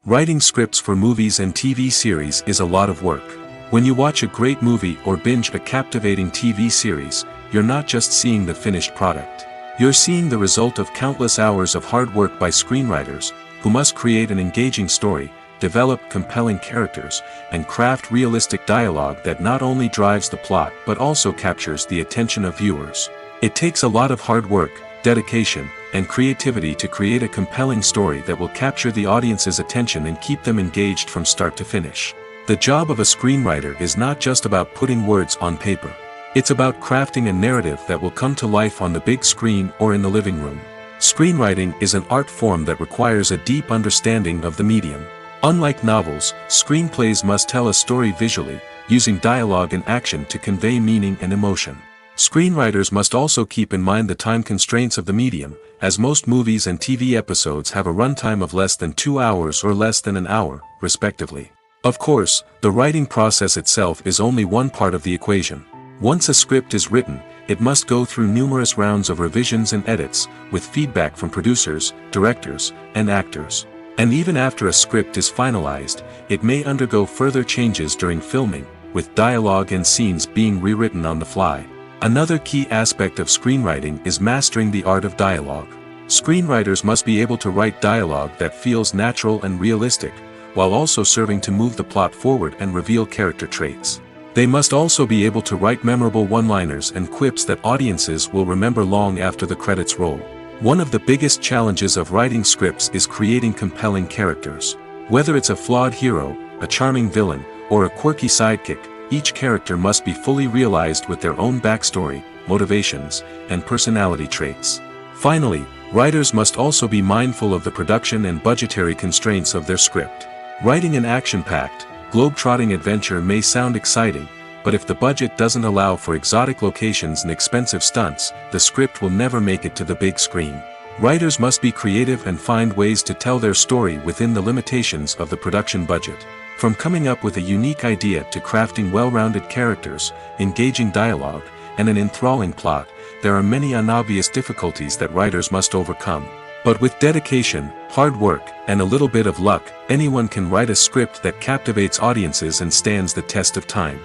Writing scripts for movies and TV series is a lot of work. When you watch a great movie or binge a captivating TV series, you're not just seeing the finished product. You're seeing the result of countless hours of hard work by screenwriters, who must create an engaging story, develop compelling characters, and craft realistic dialogue that not only drives the plot but also captures the attention of viewers. It takes a lot of hard work, dedication, and creativity to create a compelling story that will capture the audience's attention and keep them engaged from start to finish. The job of a screenwriter is not just about putting words on paper. It's about crafting a narrative that will come to life on the big screen or in the living room. Screenwriting is an art form that requires a deep understanding of the medium. Unlike novels, screenplays must tell a story visually, using dialogue and action to convey meaning and emotion. Screenwriters must also keep in mind the time constraints of the medium, as most movies and TV episodes have a runtime of less than 2 hours or less than an hour, respectively. Of course, the writing process itself is only one part of the equation. Once a script is written, it must go through numerous rounds of revisions and edits, with feedback from producers, directors, and actors. And even after a script is finalized, it may undergo further changes during filming, with dialogue and scenes being rewritten on the fly. Another key aspect of screenwriting is mastering the art of dialogue. Screenwriters must be able to write dialogue that feels natural and realistic, while also serving to move the plot forward and reveal character traits. They must also be able to write memorable one-liners and quips that audiences will remember long after the credits roll. One of the biggest challenges of writing scripts is creating compelling characters. Whether it's a flawed hero, a charming villain, or a quirky sidekick, each character must be fully realized with their own backstory, motivations, and personality traits. Finally, writers must also be mindful of the production and budgetary constraints of their script. Writing an action-packed, globe-trotting adventure may sound exciting, but if the budget doesn't allow for exotic locations and expensive stunts, the script will never make it to the big screen. Writers must be creative and find ways to tell their story within the limitations of the production budget. From coming up with a unique idea to crafting well-rounded characters, engaging dialogue, and an enthralling plot, there are many unobvious difficulties that writers must overcome. But with dedication, hard work, and a little bit of luck, anyone can write a script that captivates audiences and stands the test of time.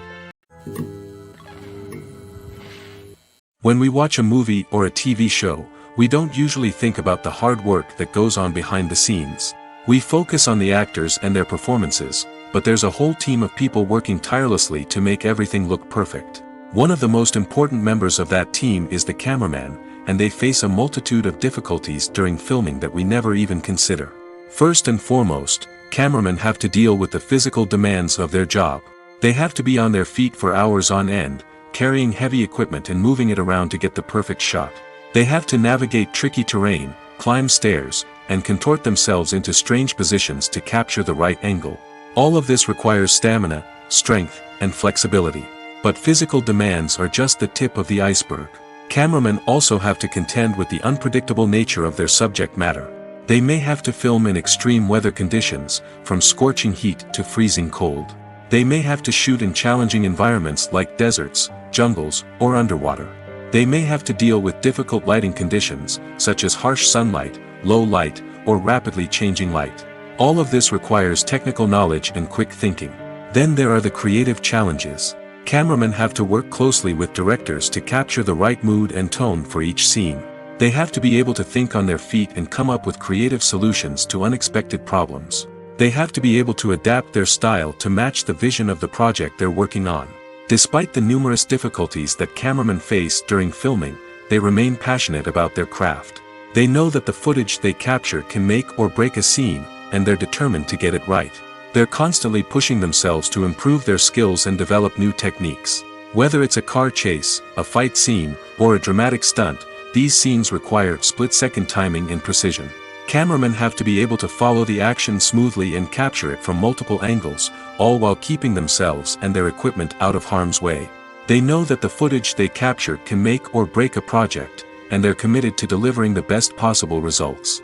When we watch a movie or a TV show, we don't usually think about the hard work that goes on behind the scenes. We focus on the actors and their performances, but there's a whole team of people working tirelessly to make everything look perfect. One of the most important members of that team is the cameraman, and they face a multitude of difficulties during filming that we never even consider. First and foremost, cameramen have to deal with the physical demands of their job. They have to be on their feet for hours on end, carrying heavy equipment and moving it around to get the perfect shot. They have to navigate tricky terrain, climb stairs, and contort themselves into strange positions to capture the right angle. All of this requires stamina, strength, and flexibility. But physical demands are just the tip of the iceberg. Cameramen also have to contend with the unpredictable nature of their subject matter. They may have to film in extreme weather conditions, from scorching heat to freezing cold. They may have to shoot in challenging environments like deserts, jungles, or underwater. They may have to deal with difficult lighting conditions, such as harsh sunlight, low light, or rapidly changing light. All of this requires technical knowledge and quick thinking. Then there are the creative challenges. Cameramen have to work closely with directors to capture the right mood and tone for each scene. They have to be able to think on their feet and come up with creative solutions to unexpected problems. They have to be able to adapt their style to match the vision of the project they're working on. Despite the numerous difficulties that cameramen face during filming, they remain passionate about their craft. They know that the footage they capture can make or break a scene, and they're determined to get it right. They're constantly pushing themselves to improve their skills and develop new techniques. Whether it's a car chase, a fight scene, or a dramatic stunt, these scenes require split-second timing and precision. Cameramen have to be able to follow the action smoothly and capture it from multiple angles, all while keeping themselves and their equipment out of harm's way. They know that the footage they capture can make or break a project, and they're committed to delivering the best possible results.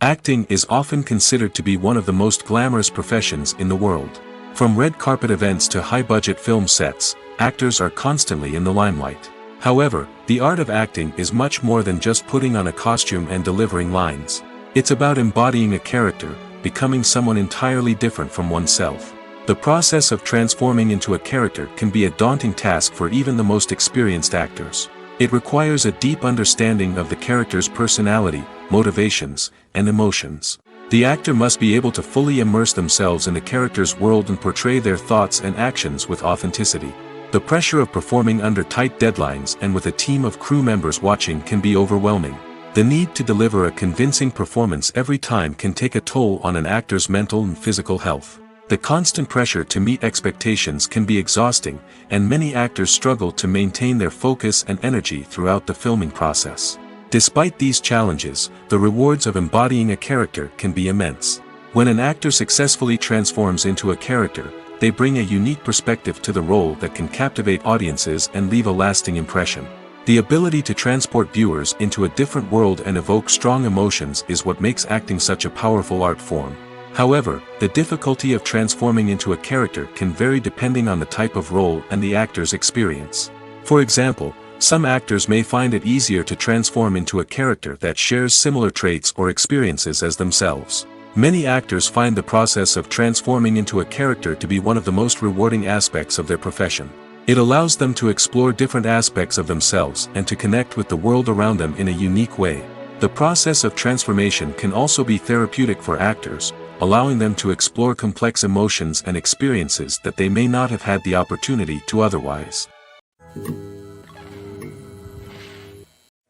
Acting is often considered to be one of the most glamorous professions in the world. From red carpet events to high-budget film sets, actors are constantly in the limelight. However, the art of acting is much more than just putting on a costume and delivering lines. It's about embodying a character, becoming someone entirely different from oneself. The process of transforming into a character can be a daunting task for even the most experienced actors. It requires a deep understanding of the character's personality, motivations, and emotions. The actor must be able to fully immerse themselves in the character's world and portray their thoughts and actions with authenticity. The pressure of performing under tight deadlines and with a team of crew members watching can be overwhelming. The need to deliver a convincing performance every time can take a toll on an actor's mental and physical health. The constant pressure to meet expectations can be exhausting, and many actors struggle to maintain their focus and energy throughout the filming process. Despite these challenges, the rewards of embodying a character can be immense. When an actor successfully transforms into a character, they bring a unique perspective to the role that can captivate audiences and leave a lasting impression. The ability to transport viewers into a different world and evoke strong emotions is what makes acting such a powerful art form. However, the difficulty of transforming into a character can vary depending on the type of role and the actor's experience. For example, some actors may find it easier to transform into a character that shares similar traits or experiences as themselves. Many actors find the process of transforming into a character to be one of the most rewarding aspects of their profession. It allows them to explore different aspects of themselves and to connect with the world around them in a unique way. The process of transformation can also be therapeutic for actors, allowing them to explore complex emotions and experiences that they may not have had the opportunity to otherwise.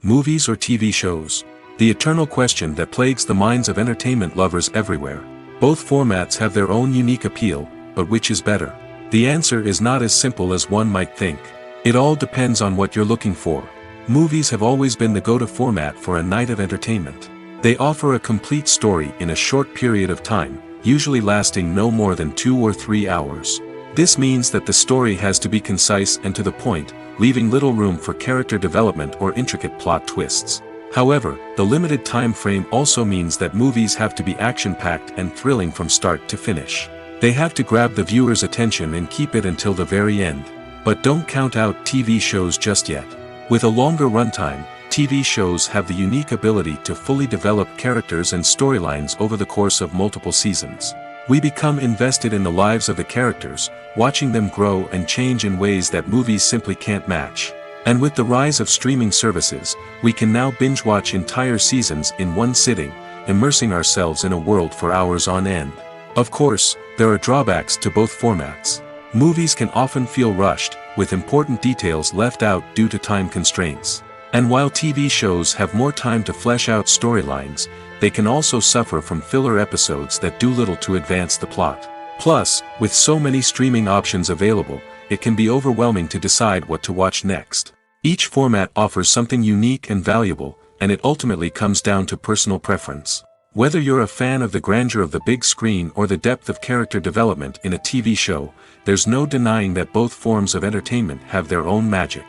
Movies or TV shows? The eternal question that plagues the minds of entertainment lovers everywhere. Both formats have their own unique appeal, but which is better? The answer is not as simple as one might think. It all depends on what you're looking for. Movies have always been the go-to format for a night of entertainment. They offer a complete story in a short period of time, usually lasting no more than 2 or 3 hours. This means that the story has to be concise and to the point, leaving little room for character development or intricate plot twists. However, the limited time frame also means that movies have to be action-packed and thrilling from start to finish. They have to grab the viewer's attention and keep it until the very end. But don't count out TV shows just yet. With a longer runtime, TV shows have the unique ability to fully develop characters and storylines over the course of multiple seasons. We become invested in the lives of the characters, watching them grow and change in ways that movies simply can't match. And with the rise of streaming services, we can now binge-watch entire seasons in one sitting, immersing ourselves in a world for hours on end. Of course, there are drawbacks to both formats. Movies can often feel rushed, with important details left out due to time constraints. And while TV shows have more time to flesh out storylines, they can also suffer from filler episodes that do little to advance the plot. Plus, with so many streaming options available, it can be overwhelming to decide what to watch next. Each format offers something unique and valuable, and it ultimately comes down to personal preference. Whether you're a fan of the grandeur of the big screen or the depth of character development in a TV show, there's no denying that both forms of entertainment have their own magic.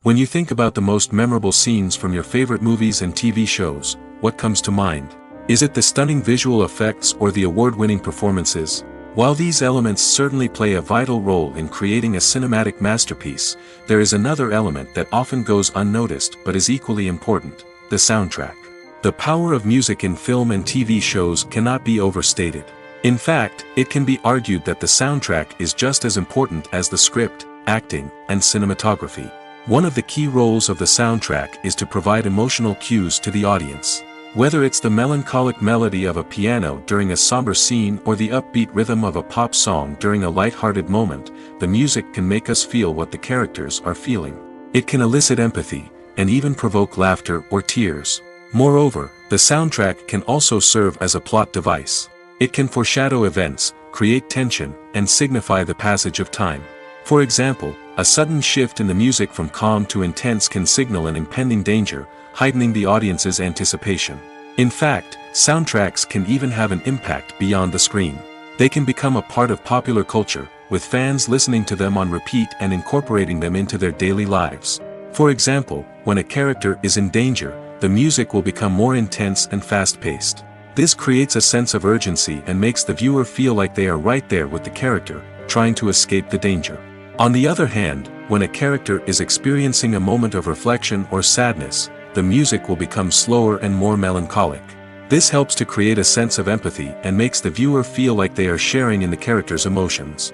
When you think about the most memorable scenes from your favorite movies and TV shows, what comes to mind? Is it the stunning visual effects or the award-winning performances? While these elements certainly play a vital role in creating a cinematic masterpiece, there is another element that often goes unnoticed but is equally important: the soundtrack. The power of music in film and TV shows cannot be overstated. In fact, it can be argued that the soundtrack is just as important as the script, acting, and cinematography. One of the key roles of the soundtrack is to provide emotional cues to the audience. Whether it's the melancholic melody of a piano during a somber scene or the upbeat rhythm of a pop song during a light-hearted moment, the music can make us feel what the characters are feeling. It can elicit empathy, and even provoke laughter or tears. Moreover, the soundtrack can also serve as a plot device. It can foreshadow events, create tension, and signify the passage of time. For example, a sudden shift in the music from calm to intense can signal an impending danger, heightening the audience's anticipation. In fact, soundtracks can even have an impact beyond the screen. They can become a part of popular culture, with fans listening to them on repeat and incorporating them into their daily lives. For example, when a character is in danger, the music will become more intense and fast-paced. This creates a sense of urgency and makes the viewer feel like they are right there with the character, trying to escape the danger. On the other hand, when a character is experiencing a moment of reflection or sadness, the music will become slower and more melancholic. This helps to create a sense of empathy and makes the viewer feel like they are sharing in the character's emotions.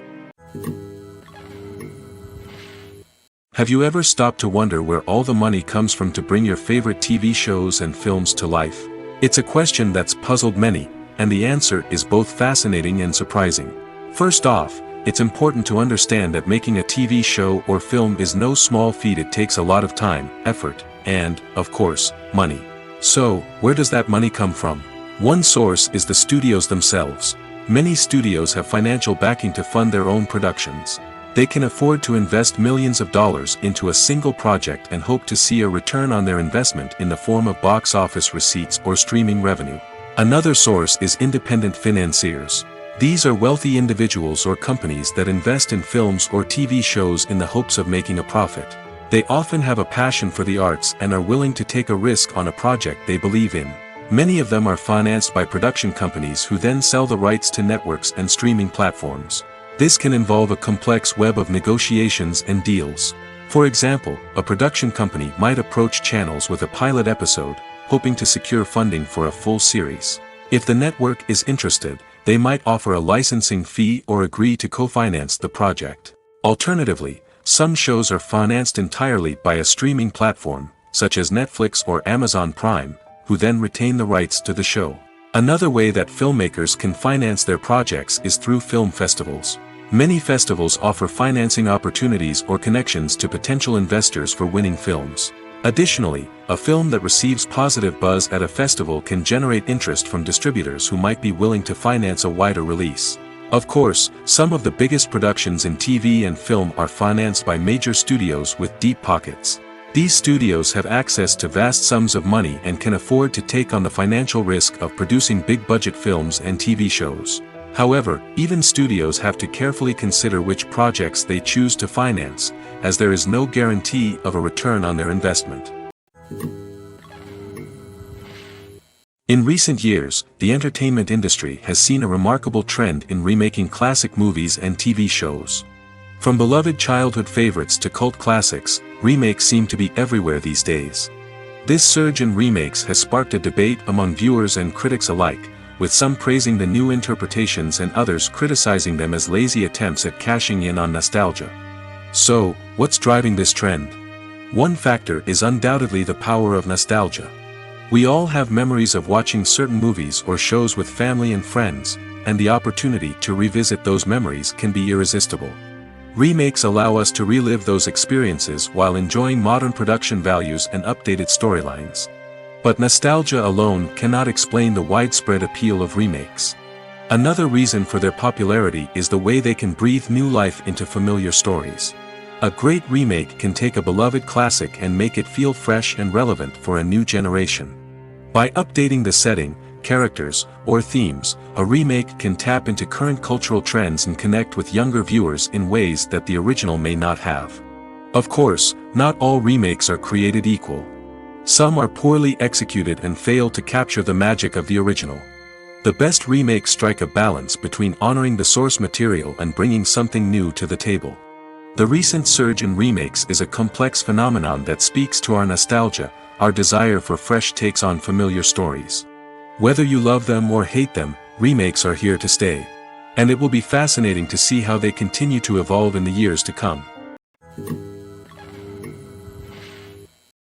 Have you ever stopped to wonder where all the money comes from to bring your favorite TV shows and films to life? It's a question that's puzzled many, and the answer is both fascinating and surprising. First off, it's important to understand that making a TV show or film is no small feat. It takes a lot of time, effort, and, of course, money. So, where does that money come from? One source is the studios themselves. Many studios have financial backing to fund their own productions. They can afford to invest millions of dollars into a single project and hope to see a return on their investment in the form of box office receipts or streaming revenue. Another source is independent financiers. These are wealthy individuals or companies that invest in films or TV shows in the hopes of making a profit. They often have a passion for the arts and are willing to take a risk on a project they believe in. Many of them are financed by production companies who then sell the rights to networks and streaming platforms. This can involve a complex web of negotiations and deals. For example, a production company might approach channels with a pilot episode, hoping to secure funding for a full series. If the network is interested, they might offer a licensing fee or agree to co-finance the project. Alternatively, some shows are financed entirely by a streaming platform, such as Netflix or Amazon Prime, who then retain the rights to the show. Another way that filmmakers can finance their projects is through film festivals. Many festivals offer financing opportunities or connections to potential investors for winning films. Additionally, a film that receives positive buzz at a festival can generate interest from distributors who might be willing to finance a wider release. Of course, some of the biggest productions in TV and film are financed by major studios with deep pockets. These studios have access to vast sums of money and can afford to take on the financial risk of producing big-budget films and TV shows. However, even studios have to carefully consider which projects they choose to finance, as there is no guarantee of a return on their investment. In recent years, the entertainment industry has seen a remarkable trend in remaking classic movies and TV shows. From beloved childhood favorites to cult classics, remakes seem to be everywhere these days. This surge in remakes has sparked a debate among viewers and critics alike, with some praising the new interpretations and others criticizing them as lazy attempts at cashing in on nostalgia. So, what's driving this trend? One factor is undoubtedly the power of nostalgia. We all have memories of watching certain movies or shows with family and friends, and the opportunity to revisit those memories can be irresistible. Remakes allow us to relive those experiences while enjoying modern production values and updated storylines. But nostalgia alone cannot explain the widespread appeal of remakes. Another reason for their popularity is the way they can breathe new life into familiar stories. A great remake can take a beloved classic and make it feel fresh and relevant for a new generation. By updating the setting, characters, or themes, a remake can tap into current cultural trends and connect with younger viewers in ways that the original may not have. Of course, not all remakes are created equal. Some are poorly executed and fail to capture the magic of the original. The best remakes strike a balance between honoring the source material and bringing something new to the table. The recent surge in remakes is a complex phenomenon that speaks to our nostalgia, our desire for fresh takes on familiar stories. Whether you love them or hate them, remakes are here to stay. And it will be fascinating to see how they continue to evolve in the years to come.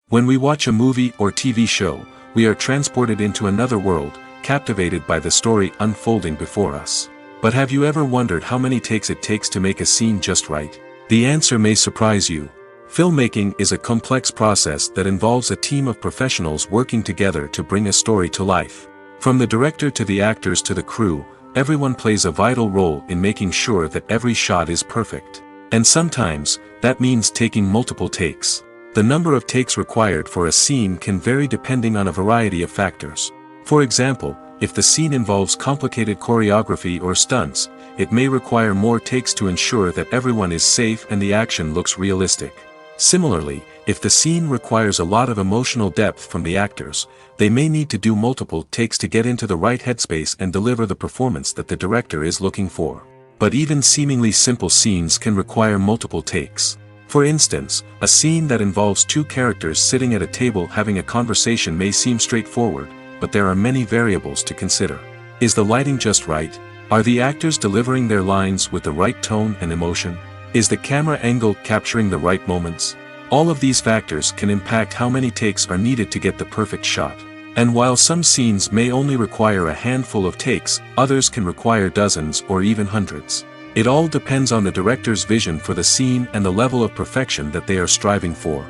When we watch a movie or TV show, we are transported into another world, captivated by the story unfolding before us. But have you ever wondered how many takes it takes to make a scene just right? The answer may surprise you. Filmmaking is a complex process that involves a team of professionals working together to bring a story to life. From the director to the actors to the crew, everyone plays a vital role in making sure that every shot is perfect. And sometimes, that means taking multiple takes. The number of takes required for a scene can vary depending on a variety of factors. For example, if the scene involves complicated choreography or stunts, it may require more takes to ensure that everyone is safe and the action looks realistic. Similarly, if the scene requires a lot of emotional depth from the actors, they may need to do multiple takes to get into the right headspace and deliver the performance that the director is looking for. But even seemingly simple scenes can require multiple takes. For instance, a scene that involves two characters sitting at a table having a conversation may seem straightforward, but there are many variables to consider. Is the lighting just right? Are the actors delivering their lines with the right tone and emotion? Is the camera angle capturing the right moments? All of these factors can impact how many takes are needed to get the perfect shot. And while some scenes may only require a handful of takes, others can require dozens or even hundreds. It all depends on the director's vision for the scene and the level of perfection that they are striving for.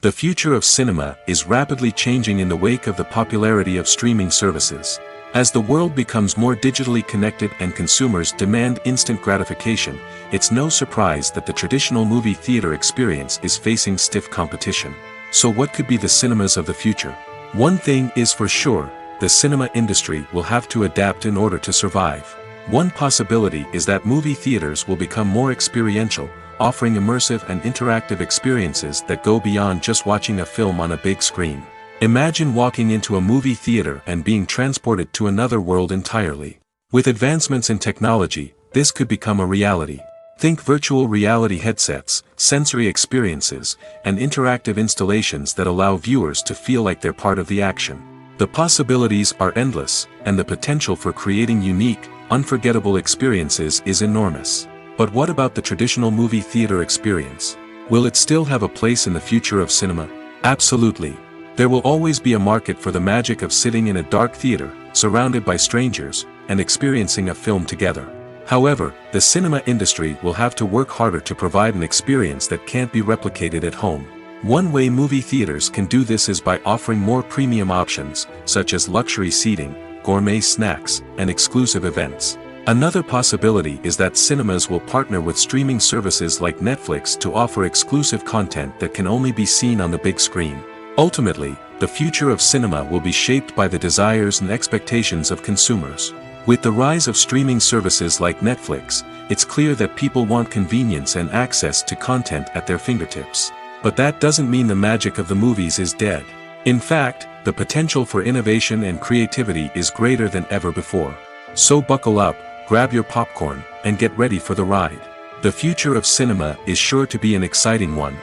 The future of cinema is rapidly changing in the wake of the popularity of streaming services. As the world becomes more digitally connected and consumers demand instant gratification, it's no surprise that the traditional movie theater experience is facing stiff competition. So what could be the cinemas of the future? One thing is for sure, the cinema industry will have to adapt in order to survive. One possibility is that movie theaters will become more experiential, offering immersive and interactive experiences that go beyond just watching a film on a big screen. Imagine walking into a movie theater and being transported to another world entirely. With advancements in technology, this could become a reality. Think virtual reality headsets, sensory experiences, and interactive installations that allow viewers to feel like they're part of the action. The possibilities are endless, and the potential for creating unique, unforgettable experiences is enormous. But what about the traditional movie theater experience? Will it still have a place in the future of cinema? Absolutely. There will always be a market for the magic of sitting in a dark theater, surrounded by strangers, and experiencing a film together. However, the cinema industry will have to work harder to provide an experience that can't be replicated at home. One way movie theaters can do this is by offering more premium options, such as luxury seating, gourmet snacks, and exclusive events. Another possibility is that cinemas will partner with streaming services like Netflix to offer exclusive content that can only be seen on the big screen. Ultimately, the future of cinema will be shaped by the desires and expectations of consumers. With the rise of streaming services like Netflix, it's clear that people want convenience and access to content at their fingertips. But that doesn't mean the magic of the movies is dead. In fact, the potential for innovation and creativity is greater than ever before. So buckle up, grab your popcorn, and get ready for the ride. The future of cinema is sure to be an exciting one.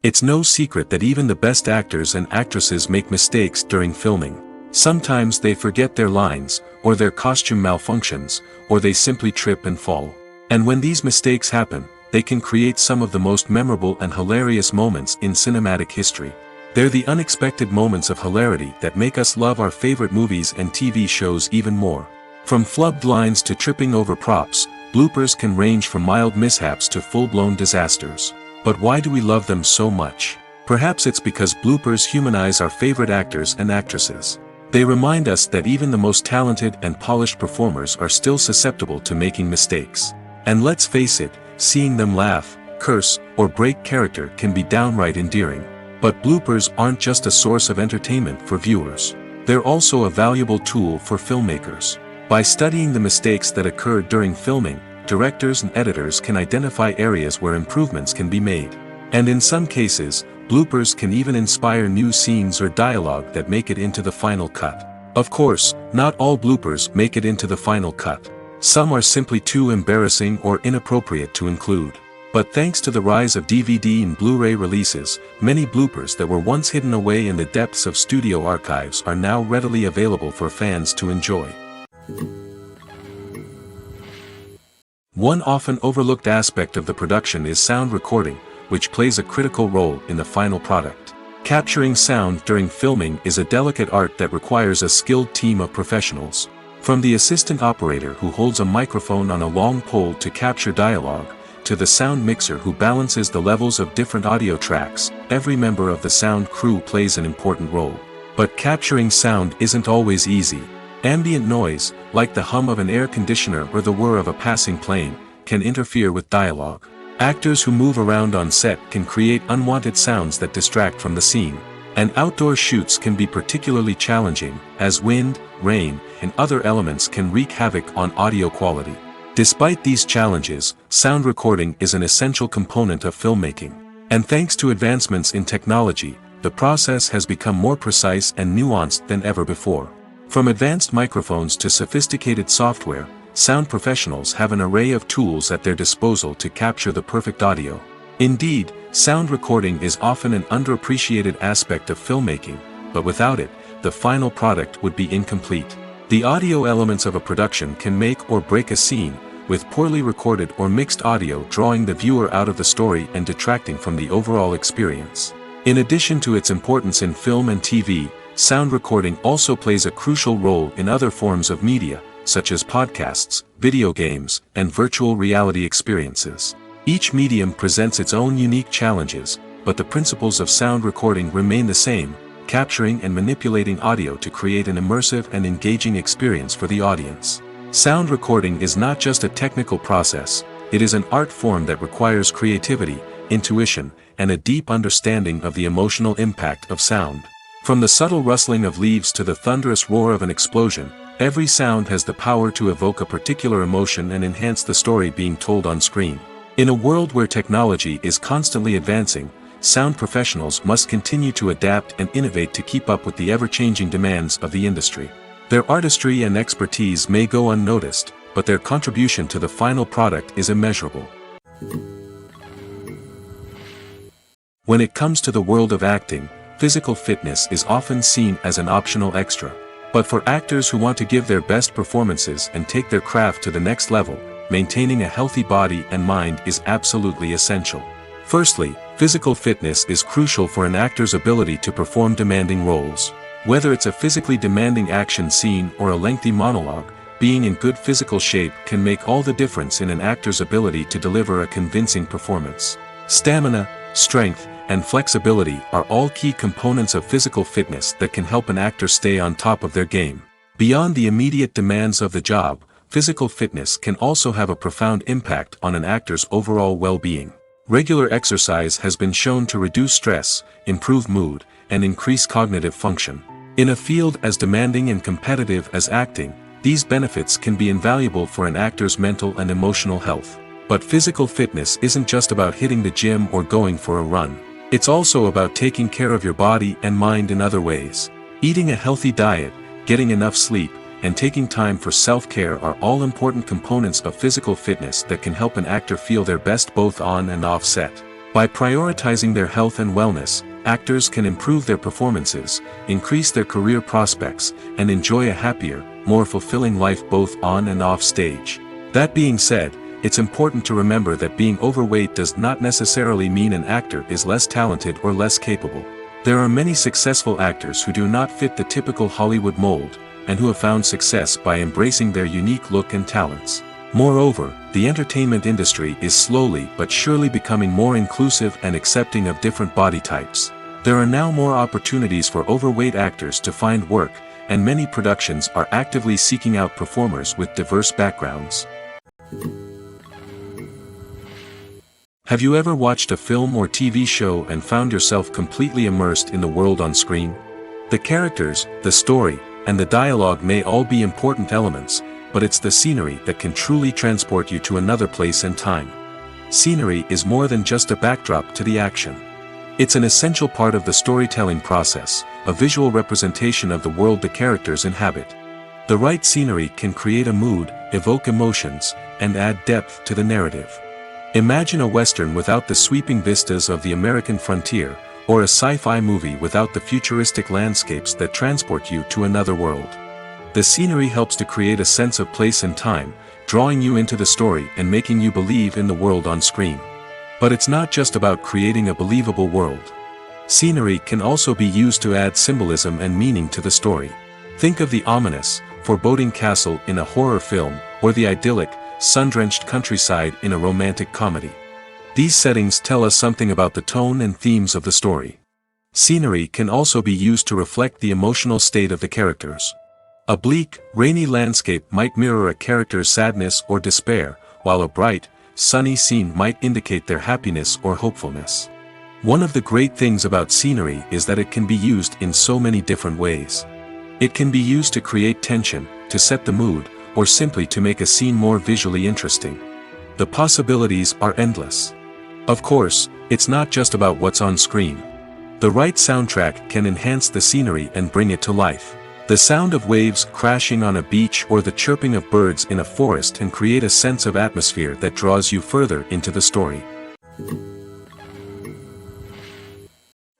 It's no secret that even the best actors and actresses make mistakes during filming. Sometimes they forget their lines, or their costume malfunctions, or they simply trip and fall. And when these mistakes happen, they can create some of the most memorable and hilarious moments in cinematic history. They're the unexpected moments of hilarity that make us love our favorite movies and TV shows even more. From flubbed lines to tripping over props, bloopers can range from mild mishaps to full-blown disasters. But why do we love them so much? Perhaps it's because bloopers humanize our favorite actors and actresses. They remind us that even the most talented and polished performers are still susceptible to making mistakes. And let's face it, seeing them laugh, curse, or break character can be downright endearing. But bloopers aren't just a source of entertainment for viewers. They're also a valuable tool for filmmakers. By studying the mistakes that occurred during filming, directors and editors can identify areas where improvements can be made. And in some cases, bloopers can even inspire new scenes or dialogue that make it into the final cut. Of course, not all bloopers make it into the final cut. Some are simply too embarrassing or inappropriate to include. But thanks to the rise of DVD and Blu-ray releases, many bloopers that were once hidden away in the depths of studio archives are now readily available for fans to enjoy. One often overlooked aspect of the production is sound recording, which plays a critical role in the final product. Capturing sound during filming is a delicate art that requires a skilled team of professionals. From the assistant operator who holds a microphone on a long pole to capture dialogue, to the sound mixer who balances the levels of different audio tracks, every member of the sound crew plays an important role. But capturing sound isn't always easy. Ambient noise, like the hum of an air conditioner or the whir of a passing plane, can interfere with dialogue. Actors who move around on set can create unwanted sounds that distract from the scene. And outdoor shoots can be particularly challenging, as wind, rain, and other elements can wreak havoc on audio quality. Despite these challenges, sound recording is an essential component of filmmaking. And thanks to advancements in technology, the process has become more precise and nuanced than ever before. From advanced microphones to sophisticated software, sound professionals have an array of tools at their disposal to capture the perfect audio. Indeed, sound recording is often an underappreciated aspect of filmmaking, but without it, the final product would be incomplete. The audio elements of a production can make or break a scene, with poorly recorded or mixed audio drawing the viewer out of the story and detracting from the overall experience. In addition to its importance in film and TV, sound recording also plays a crucial role in other forms of media, such as podcasts, video games, and virtual reality experiences. Each medium presents its own unique challenges, but the principles of sound recording remain the same: capturing and manipulating audio to create an immersive and engaging experience for the audience. Sound recording is not just a technical process, it is an art form that requires creativity, intuition, and a deep understanding of the emotional impact of sound. From the subtle rustling of leaves to the thunderous roar of an explosion, every sound has the power to evoke a particular emotion and enhance the story being told on screen. In a world where technology is constantly advancing, sound professionals must continue to adapt and innovate to keep up with the ever-changing demands of the industry. Their artistry and expertise may go unnoticed, but their contribution to the final product is immeasurable. When it comes to the world of acting, physical fitness is often seen as an optional extra. But for actors who want to give their best performances and take their craft to the next level, maintaining a healthy body and mind is absolutely essential. Firstly, physical fitness is crucial for an actor's ability to perform demanding roles. Whether it's a physically demanding action scene or a lengthy monologue, being in good physical shape can make all the difference in an actor's ability to deliver a convincing performance. Stamina, strength, and flexibility are all key components of physical fitness that can help an actor stay on top of their game. Beyond the immediate demands of the job, physical fitness can also have a profound impact on an actor's overall well-being. Regular exercise has been shown to reduce stress, improve mood, and increase cognitive function. In a field as demanding and competitive as acting, these benefits can be invaluable for an actor's mental and emotional health. But physical fitness isn't just about hitting the gym or going for a run. It's also about taking care of your body and mind in other ways. Eating a healthy diet, getting enough sleep, and taking time for self-care are all important components of physical fitness that can help an actor feel their best both on and off set. By prioritizing their health and wellness, actors can improve their performances, increase their career prospects, and enjoy a happier, more fulfilling life both on and off stage. That being said, it's important to remember that being overweight does not necessarily mean an actor is less talented or less capable. There are many successful actors who do not fit the typical Hollywood mold, and who have found success by embracing their unique look and talents. Moreover, the entertainment industry is slowly but surely becoming more inclusive and accepting of different body types. There are now more opportunities for overweight actors to find work, and many productions are actively seeking out performers with diverse backgrounds. Have you ever watched a film or TV show and found yourself completely immersed in the world on screen? The characters, the story, and the dialogue may all be important elements, but it's the scenery that can truly transport you to another place and time. Scenery is more than just a backdrop to the action. It's an essential part of the storytelling process, a visual representation of the world the characters inhabit. The right scenery can create a mood, evoke emotions, and add depth to the narrative. Imagine a Western without the sweeping vistas of the American frontier, or a sci-fi movie without the futuristic landscapes that transport you to another world. The scenery helps to create a sense of place and time, drawing you into the story and making you believe in the world on screen. But it's not just about creating a believable world. Scenery can also be used to add symbolism and meaning to the story. Think of the ominous, foreboding castle in a horror film, or the idyllic, sun-drenched countryside in a romantic comedy. These settings tell us something about the tone and themes of the story. Scenery can also be used to reflect the emotional state of the characters. A bleak, rainy landscape might mirror a character's sadness or despair, while a bright, sunny scene might indicate their happiness or hopefulness. One of the great things about scenery is that it can be used in so many different ways. It can be used to create tension, to set the mood, or simply to make a scene more visually interesting. The possibilities are endless. Of course, it's not just about what's on screen. The right soundtrack can enhance the scenery and bring it to life. The sound of waves crashing on a beach or the chirping of birds in a forest can create a sense of atmosphere that draws you further into the story.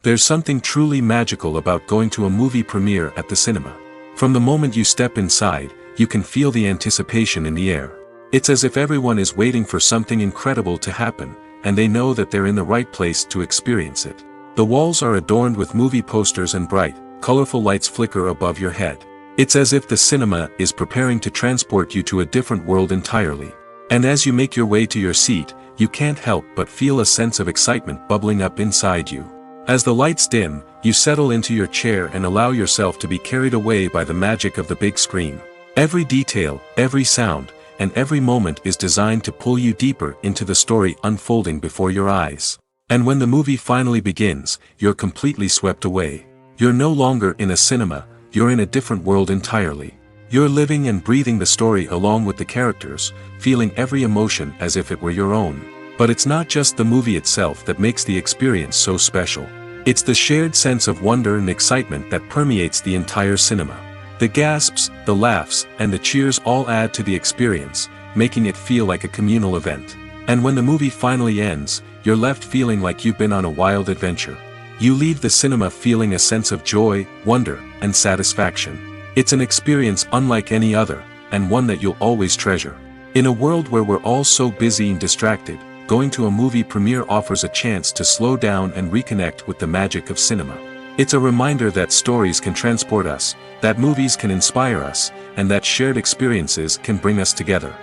There's something truly magical about going to a movie premiere at the cinema. From the moment you step inside, you can feel the anticipation in the air. It's as if everyone is waiting for something incredible to happen, and they know that they're in the right place to experience it. The walls are adorned with movie posters and bright, colorful lights flicker above your head. It's as if the cinema is preparing to transport you to a different world entirely. And as you make your way to your seat, you can't help but feel a sense of excitement bubbling up inside you. As the lights dim, you settle into your chair and allow yourself to be carried away by the magic of the big screen. Every detail, every sound, and every moment is designed to pull you deeper into the story unfolding before your eyes. And when the movie finally begins, you're completely swept away. You're no longer in a cinema, you're in a different world entirely. You're living and breathing the story along with the characters, feeling every emotion as if it were your own. But it's not just the movie itself that makes the experience so special. It's the shared sense of wonder and excitement that permeates the entire cinema. The gasps, the laughs, and the cheers all add to the experience, making it feel like a communal event. And when the movie finally ends, you're left feeling like you've been on a wild adventure. You leave the cinema feeling a sense of joy, wonder, and satisfaction. It's an experience unlike any other, and one that you'll always treasure. In a world where we're all so busy and distracted, going to a movie premiere offers a chance to slow down and reconnect with the magic of cinema. It's a reminder that stories can transport us, that movies can inspire us, and that shared experiences can bring us together.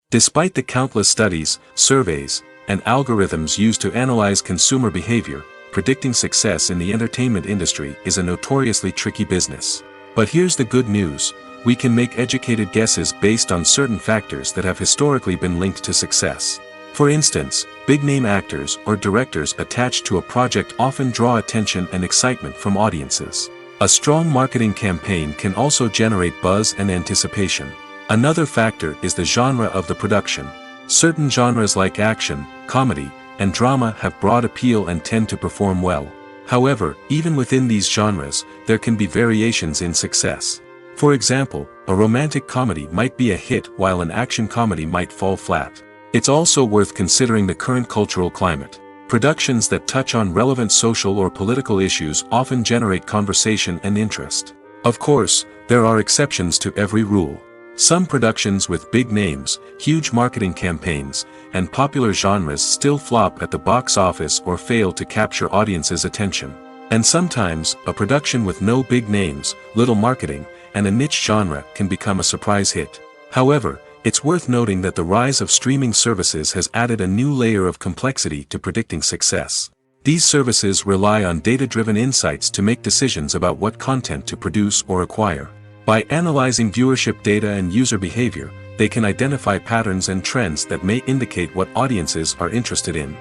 Despite the countless studies, surveys, and algorithms used to analyze consumer behavior, predicting success in the entertainment industry is a notoriously tricky business. But here's the good news: we can make educated guesses based on certain factors that have historically been linked to success. For instance, big-name actors or directors attached to a project often draw attention and excitement from audiences. A strong marketing campaign can also generate buzz and anticipation. Another factor is the genre of the production. Certain genres like action, comedy, and drama have broad appeal and tend to perform well. However, even within these genres, there can be variations in success. For example, a romantic comedy might be a hit while an action comedy might fall flat. It's also worth considering the current cultural climate. Productions that touch on relevant social or political issues often generate conversation and interest. Of course, there are exceptions to every rule. Some productions with big names, huge marketing campaigns, and popular genres still flop at the box office or fail to capture audiences' attention. And sometimes, a production with no big names, little marketing, and a niche genre can become a surprise hit. However, it's worth noting that the rise of streaming services has added a new layer of complexity to predicting success. These services rely on data-driven insights to make decisions about what content to produce or acquire. By analyzing viewership data and user behavior, they can identify patterns and trends that may indicate what audiences are interested in.